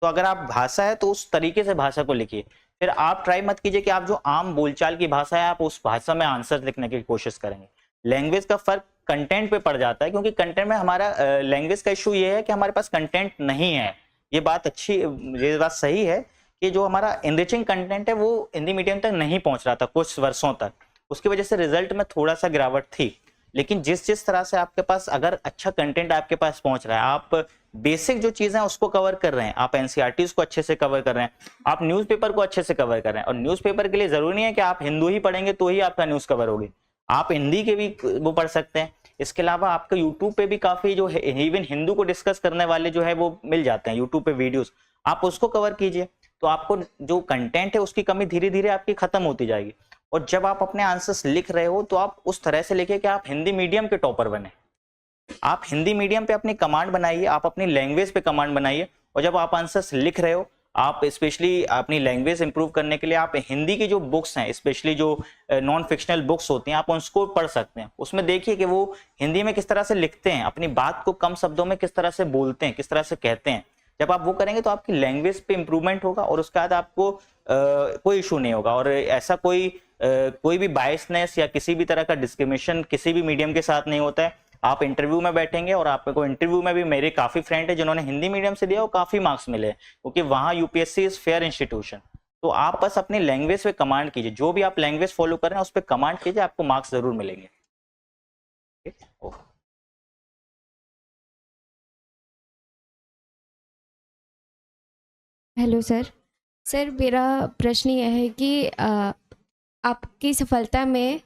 [SPEAKER 2] तो अगर आप भाषा है तो उस तरीके से भाषा को लिखिए। फिर आप ट्राई मत कीजिए कि आप जो आम बोलचाल की भाषा है आप उस भाषा में आंसर लिखने की कोशिश करेंगे। लैंग्वेज का फर्क कंटेंट पे पड़ जाता है, क्योंकि कंटेंट में हमारा लैंग्वेज का इशू ये है कि हमारे पास कंटेंट नहीं है। ये बात सही है कि जो हमारा एनरिचिंग कंटेंट है वो हिंदी मीडियम तक नहीं पहुंच रहा था कुछ वर्षों तक, उसकी वजह से रिजल्ट में थोड़ा सा गिरावट थी। लेकिन जिस तरह से आपके पास अगर अच्छा कंटेंट आपके पास पहुंच रहा है, आप बेसिक जो चीजें हैं उसको कवर कर रहे हैं, आप एनसीईआरटीज को अच्छे से कवर कर रहे हैं, आप न्यूज़पेपर को अच्छे से कवर कर रहे हैं। और न्यूज़पेपर के लिए जरूरी नहीं है कि आप हिंदू ही पढ़ेंगे तो ही आपका न्यूज़ कवर होगी, आप हिंदी के भी वो पढ़ सकते हैं। इसके अलावा आपका यूट्यूब पे भी काफी जो है इवन हिंदू को डिस्कस करने वाले जो है वो मिल जाते हैं यूट्यूब पे वीडियोस, आप उसको कवर कीजिए। तो आपको जो कंटेंट है उसकी कमी धीरे धीरे आपकी खत्म होती जाएगी। और जब आप अपने आंसर्स लिख रहे हो तो आप उस तरह से लिखिए कि आप हिंदी मीडियम के टॉपर बने। आप हिंदी मीडियम पे अपनी कमांड बनाइए, आप अपनी लैंग्वेज पे कमांड बनाइए। और जब आप आंसर्स लिख रहे हो, आप स्पेशली अपनी लैंग्वेज इंप्रूव करने के लिए आप हिंदी की जो बुक्स हैं, स्पेशली जो नॉन फिक्शनल बुक्स होती हैं, आप उसको पढ़ सकते हैं। उसमें देखिए कि वो हिंदी में किस तरह से लिखते हैं, अपनी बात को कम शब्दों में किस तरह से बोलते हैं, किस तरह से कहते हैं। जब आप वो करेंगे तो आपकी लैंग्वेज पे इंप्रूवमेंट होगा और उसके बाद आपको कोई इशू नहीं होगा। और ऐसा कोई भी बायसनेस या किसी भी तरह का डिस्क्रिमिनेशन किसी भी मीडियम के साथ नहीं होता है। आप इंटरव्यू में बैठेंगे और आपको इंटरव्यू में भी मेरे काफी फ्रेंड है जिन्होंने हिंदी मीडियम से दिया और काफी मार्क्स मिले, क्योंकि वहां यूपीएससी इज फेयर इंस्टीट्यूशन। तो आप बस अपनी लैंग्वेज पे कमांड कीजिए, जो भी आप लैंग्वेज फॉलो कर रहे हैं उस पर कमांड कीजिए, आपको मार्क्स जरूर मिलेंगे।
[SPEAKER 6] Hello sir. सर मेरा प्रश्न यह है कि आपकी सफलता में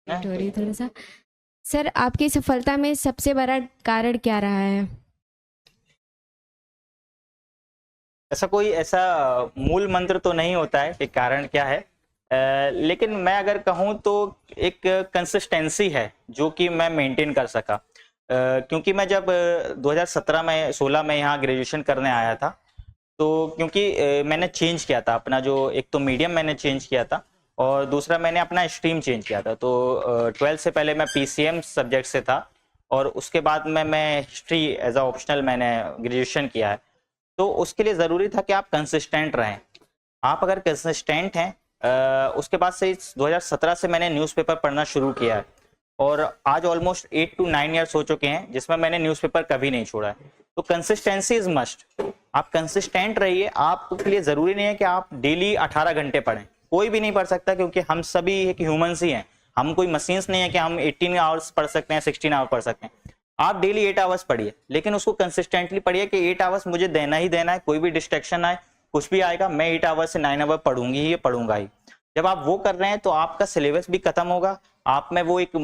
[SPEAKER 6] थोड़ा सा सर, आपकी सफलता में सबसे बड़ा कारण क्या रहा है?
[SPEAKER 2] ऐसा मूल मंत्र तो नहीं होता है कि कारण क्या है, लेकिन मैं अगर कहूँ तो एक कंसिस्टेंसी है जो कि मैं मेंटेन कर सका। क्योंकि मैं जब 2016 में यहाँ ग्रेजुएशन करने आया था, तो क्योंकि मैंने चेंज किया था अपना, जो एक तो मीडियम मैंने चेंज किया था और दूसरा मैंने अपना स्ट्रीम चेंज किया था। तो 12th से पहले मैं पीसीएम सब्जेक्ट से था और उसके बाद में मैं हिस्ट्री एज अ ऑप्शनल मैंने ग्रेजुएशन किया है। तो उसके लिए ज़रूरी था कि आप कंसिस्टेंट रहें। आप अगर कंसिस्टेंट हैं, उसके बाद से 2017 से मैंने न्यूज़पेपर पढ़ना शुरू किया है और आज ऑलमोस्ट 8 to 9 ईयर्स हो चुके हैं जिसमें मैंने न्यूज़पेपर कभी नहीं छोड़ा है। तो कंसिस्टेंसी इज मस्ट। आप कंसिस्टेंट रहिए। आपके लिए ज़रूरी नहीं है कि आप डेली 18 घंटे पढ़ें, कोई भी नहीं पढ़ सकता, क्योंकि हम सभी एक ह्यूमंस ही हैं, हम कोई मशीन्स नहीं है कि हम 18 आवर्स पढ़ सकते हैं, 16 आवर पढ़ सकते हैं। आप डेली 8 आवर्स पढ़िए, लेकिन उसको कंसिस्टेंटली पढ़िए कि 8 आवर्स मुझे देना ही देना है। कोई भी डिस्ट्रैक्शन आए, कुछ भी आएगा, मैं 8 आवर्स से 9 आवर पढ़ूंगी ही, पढ़ूंगा ही। जब आप वो कर रहे हैं तो आपका सिलेबस भी खत्म होगा, आप में वो एक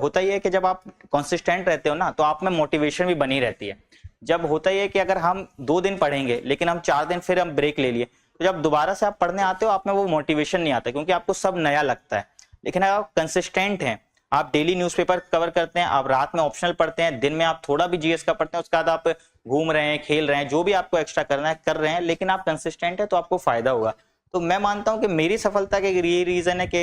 [SPEAKER 2] होता ही है कि जब आप कंसिस्टेंट रहते हो ना तो आप में मोटिवेशन भी बनी रहती है। जब होता ही है कि अगर हम 2 दिन पढ़ेंगे लेकिन हम 4 दिन फिर हम ब्रेक ले लिए, तो जब दोबारा से आप पढ़ने आते हो आप में वो मोटिवेशन नहीं आता, क्योंकि आपको सब नया लगता है। लेकिन अगर आप कंसिस्टेंट हैं, आप डेली न्यूज़पेपर कवर करते हैं, आप रात में ऑप्शनल पढ़ते हैं, दिन में आप थोड़ा भी जीएस का पढ़ते हैं, उसके बाद आप घूम रहे हैं, खेल रहे हैं, जो भी आपको एक्स्ट्रा करना है कर रहे हैं, लेकिन आप कंसिस्टेंट है तो आपको फायदा होगा। तो मैं मानता हूं कि मेरी सफलता का ये रीजन है कि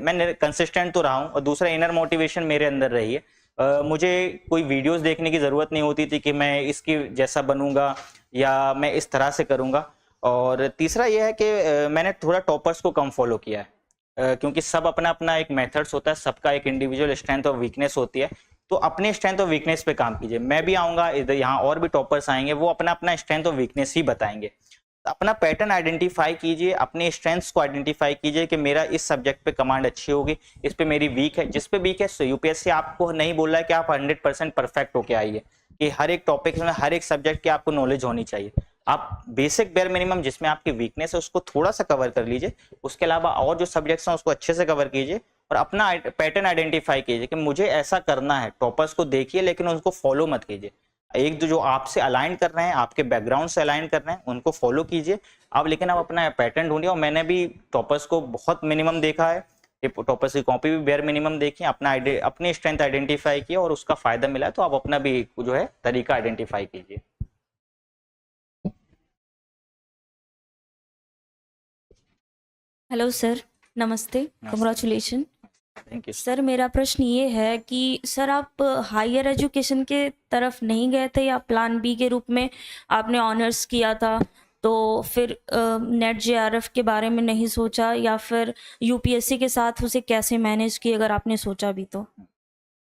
[SPEAKER 2] मैं कंसिस्टेंट तो रहा हूं, और दूसरा इनर मोटिवेशन मेरे अंदर रही है। मुझे कोई वीडियोस देखने की जरूरत नहीं होती थी कि मैं इसकी जैसा बनूंगा या मैं इस तरह से करूंगा। और तीसरा यह है कि मैंने थोड़ा टॉपर्स को कम फॉलो किया है, क्योंकि सब अपना अपना एक मेथड्स होता है, सबका एक इंडिविजुअल स्ट्रेंथ और वीकनेस होती है, तो अपने स्ट्रेंथ और वीकनेस पे काम कीजिए। मैं भी आऊंगा इधर, यहाँ और भी टॉपर्स आएंगे, वो अपना अपना स्ट्रेंथ और वीकनेस ही बताएंगे। अपना पैटर्न आइडेंटिफाई कीजिए, अपने स्ट्रेंथ्स को आइडेंटिफाई कीजिए कि मेरा इस सब्जेक्ट पे कमांड अच्छी होगी, इस पे मेरी वीक है, जिस पे वीक है। सो यूपीएससी आपको नहीं बोल रहा है कि आप 100% परफेक्ट होके आइए, कि हर एक टॉपिक में हर एक सब्जेक्ट की आपको नॉलेज होनी चाहिए। आप बेसिक बेयर मिनिमम जिसमें आपकी वीकनेस है उसको थोड़ा सा कवर कर लीजिए, उसके अलावा और जो सब्जेक्ट्स हैं उसको अच्छे से कवर कीजिए, और अपना पैटर्न आइडेंटिफाई कीजिए कि मुझे ऐसा करना है। टॉपर्स को देखिए लेकिन उनको फॉलो मत कीजिए, एक जो आपसे अलाइन कर रहे हैं, आपके बैकग्राउंड से अलाइन कर रहे हैं, उनको फॉलो कीजिए आप, लेकिन आप अपना पैटर्न ढूंढिए। और मैंने भी टॉपर्स को बहुत मिनिमम देखा है, टॉपर्स की कॉपी भी बेयर मिनिमम देखी, अपनी स्ट्रेंथ आइडेंटिफाई किया और उसका फायदा मिला, तो आप अपना भी जो है तरीका आइडेंटिफाई कीजिए।
[SPEAKER 7] हेलो सर, नमस्ते, कंग्रेचुलेशन।
[SPEAKER 2] Thank you.
[SPEAKER 7] सर मेरा प्रश्न ये है कि सर आप हायर एजुकेशन के तरफ नहीं गए थे, या प्लान बी के रूप में आपने ऑनर्स किया था, तो फिर नेट जेआरएफ के बारे में नहीं सोचा, या फिर यूपीएससी के साथ उसे कैसे मैनेज किया अगर आपने सोचा भी तो?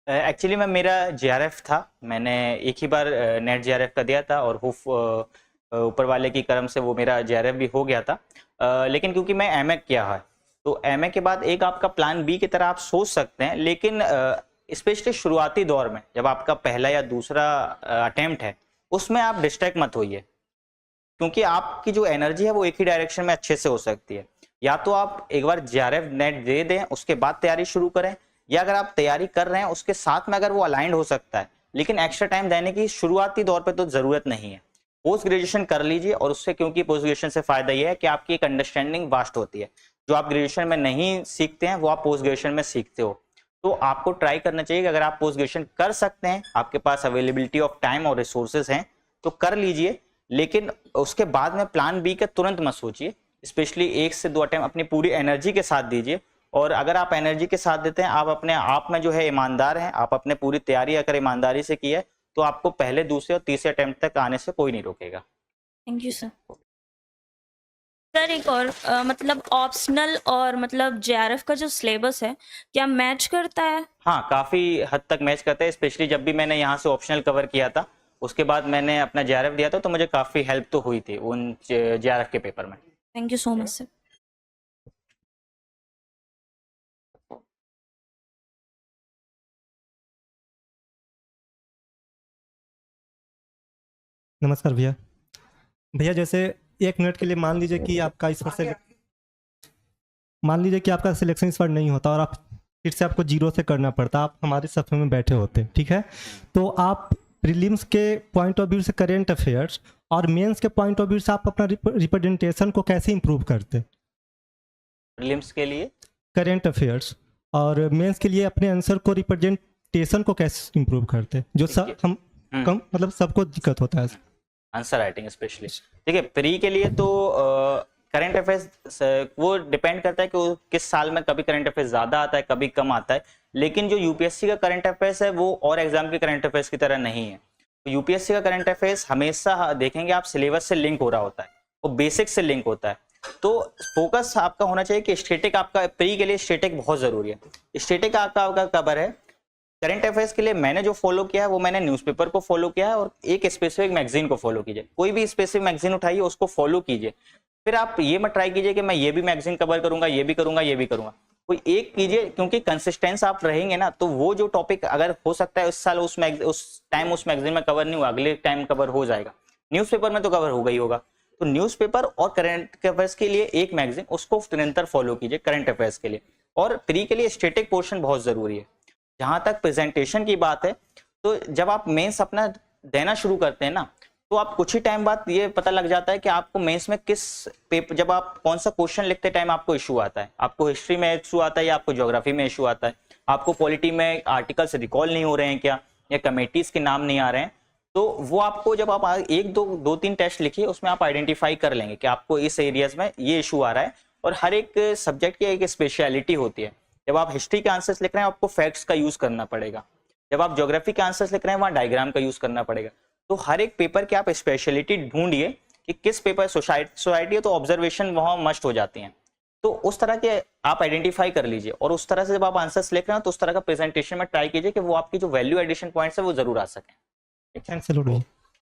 [SPEAKER 2] एक्चुअली मैं मेरा जेआरएफ था, मैंने एक ही बार नेट जेआरएफ का दिया था, और ऊपर वाले की करम से वो मेरा जेआरएफ भी हो गया था। लेकिन क्योंकि मैं एमए किया है, तो एमए के बाद एक आपका प्लान बी की तरह आप सोच सकते हैं, लेकिन स्पेशली शुरुआती दौर में जब आपका पहला या दूसरा अटेम्प्ट है, उसमें आप डिस्ट्रैक्ट मत होइए, क्योंकि आपकी जो एनर्जी है वो एक ही डायरेक्शन में अच्छे से हो सकती है। या तो आप एक बार जेआरएफ नेट दे दें, उसके बाद तैयारी शुरू करें, या अगर आप तैयारी कर रहे हैं उसके साथ में अगर वो अलाइंड हो सकता है, लेकिन एक्स्ट्रा टाइम देने की शुरुआती दौर पे तो जरूरत नहीं है। पोस्ट ग्रेजुएशन कर लीजिए, और उससे क्योंकि पोस्ट ग्रेजुएशन से फायदा यह है कि आपकी एक अंडरस्टैंडिंग वास्ट होती है, जो आप ग्रेजुएशन में नहीं सीखते हैं वो आप पोस्ट ग्रेजुएशन में सीखते हो। तो आपको ट्राई करना चाहिए कि अगर आप पोस्ट ग्रेजुएशन कर सकते हैं, आपके पास अवेलेबिलिटी ऑफ टाइम और रिसोर्सेज हैं, तो कर लीजिए, लेकिन उसके बाद में प्लान बी का तुरंत मत सोचिए। स्पेशली 1 से 2 अटेम्प्ट अपनी पूरी एनर्जी के साथ दीजिए, और अगर आप एनर्जी के साथ देते हैं, आप अपने आप में जो है ईमानदार हैं, आप अपने पूरी तैयारी अगर ईमानदारी से की है, तो आपको पहले, दूसरे और तीसरे अटेम्प्ट तक आने से कोई नहीं रोकेगा।
[SPEAKER 7] Thank you sir. सर एक और मतलब ऑप्शनल और मतलब जेआरएफ का जो सिलेबस है क्या मैच करता है?
[SPEAKER 2] हाँ, काफी हद तक मैच करता है। स्पेशली जब भी मैंने यहाँ से ऑप्शनल कवर किया था, उसके बाद मैंने अपना जेआरएफ दिया था, तो मुझे काफी हेल्प तो हुई थी उन जेआरएफ के पेपर में।
[SPEAKER 7] Thank you so much sir.
[SPEAKER 8] नमस्कार भैया। भैया जैसे 1 मिनट के लिए मान लीजिए कि आपका इस बार से मान लीजिए कि आपका सिलेक्शन इस बार नहीं होता और आप फिर से आपको 0 से करना पड़ता, आप हमारे सफे में बैठे होते, ठीक है, तो आप प्रीलिम्स के पॉइंट ऑफ व्यू से करेंट अफेयर्स और मेंस के पॉइंट ऑफ व्यू से आप अपना रिप्रेजेंटेशन को कैसे इंप्रूव करते?
[SPEAKER 2] प्रीलिम्स के लिए
[SPEAKER 8] करेंट अफेयर्स और मेंस के लिए अपने आंसर को रिप्रेजेंटेशन को कैसे इंप्रूव करते, जो सब हम कम मतलब सबको दिक्कत होता है
[SPEAKER 2] आंसर राइटिंग स्पेशली। देखिए, प्री के लिए तो करंट अफेयर्स वो डिपेंड करता है कि वो किस साल में, कभी करंट अफेयर्स ज्यादा आता है, कभी कम आता है। लेकिन जो यूपीएससी का करंट अफेयर्स है वो और एग्जाम के करंट अफेयर्स की तरह नहीं है। तो यूपीएससी का करंट अफेयर्स हमेशा देखेंगे आप सिलेबस से लिंक हो रहा होता है, वो बेसिक से लिंक होता है। तो फोकस आपका होना चाहिए कि स्टैटिक, आपका प्री के लिए स्टैटिक बहुत जरूरी है। स्टैटिक आपका कवर है। करंट अफेयर्स के लिए मैंने जो फॉलो किया है वो मैंने न्यूज़पेपर को फॉलो किया है और एक स्पेसिफिक मैगजीन को फॉलो कीजिए। कोई भी स्पेसिफिक मैगजीन उठाइए, उसको फॉलो कीजिए। फिर आप ये मत ट्राई कीजिए कि मैं ये भी मैगजीन कवर करूंगा, ये भी करूंगा, ये भी करूंगा। कोई एक कीजिए, क्योंकि कंसिस्टेंस आप रहेंगे ना, तो वो जो टॉपिक अगर हो सकता है उस साल उस टाइम उस मैगजीन में कवर नहीं हुआ, अगले टाइम कवर हो जाएगा। न्यूज़पेपर में तो कवर होगा ही होगा। तो तो न्यूज़पेपर और करंट अफेयर्स के लिए एक मैगजीन, उसको निरंतर फॉलो कीजिए करंट अफेयर्स के लिए। और प्री के लिए स्टैटिक पोर्शन बहुत जरूरी है। जहां तक प्रेजेंटेशन की बात है, तो जब आप मेंस अपना देना शुरू करते हैं ना, तो आप कुछ ही टाइम बाद ये पता लग जाता है कि आपको मेंस में किस पेपर, जब आप कौन सा क्वेश्चन लिखते टाइम आपको इशू आता है, आपको हिस्ट्री में इशू आता है या आपको ज्योग्राफी में इशू आता है, आपको पॉलिटी में आर्टिकल्स रिकॉल नहीं हो रहे हैं क्या, या कमेटीज के नाम नहीं आ रहे हैं, तो वो आपको जब आप एक दो तीन टेस्ट लिखिए, उसमें आप आइडेंटिफाई कर लेंगे कि आपको इस एरियाज में ये इशू आ रहा है। और हर एक सब्जेक्ट की एक स्पेशलिटी होती है। जब आप हिस्ट्री के आंसर्स लिख रहे हैं, आपको फैक्ट्स का यूज करना पड़ेगा। जब आप ज्योग्राफी के आंसर्स लिख रहे हैं, वहाँ डायग्राम का यूज करना पड़ेगा। तो हर एक पेपर के आप स्पेशलिटी ढूंढिए कि किस पेपर, सोसाइटी है तो ऑब्जर्वेशन वहाँ मस्ट हो जाती हैं, तो उस तरह के आप आइडेंटिफाई कर लीजिए। और उस तरह से जब आप आंसर्स लिख रहे हैं, तो उस तरह का प्रेजेंटेशन में ट्राई कीजिए कि वो आपकी जो वैल्यू एडिशन पॉइंट्स है वो जरूर आ सकें।
[SPEAKER 8] Thanks a lot.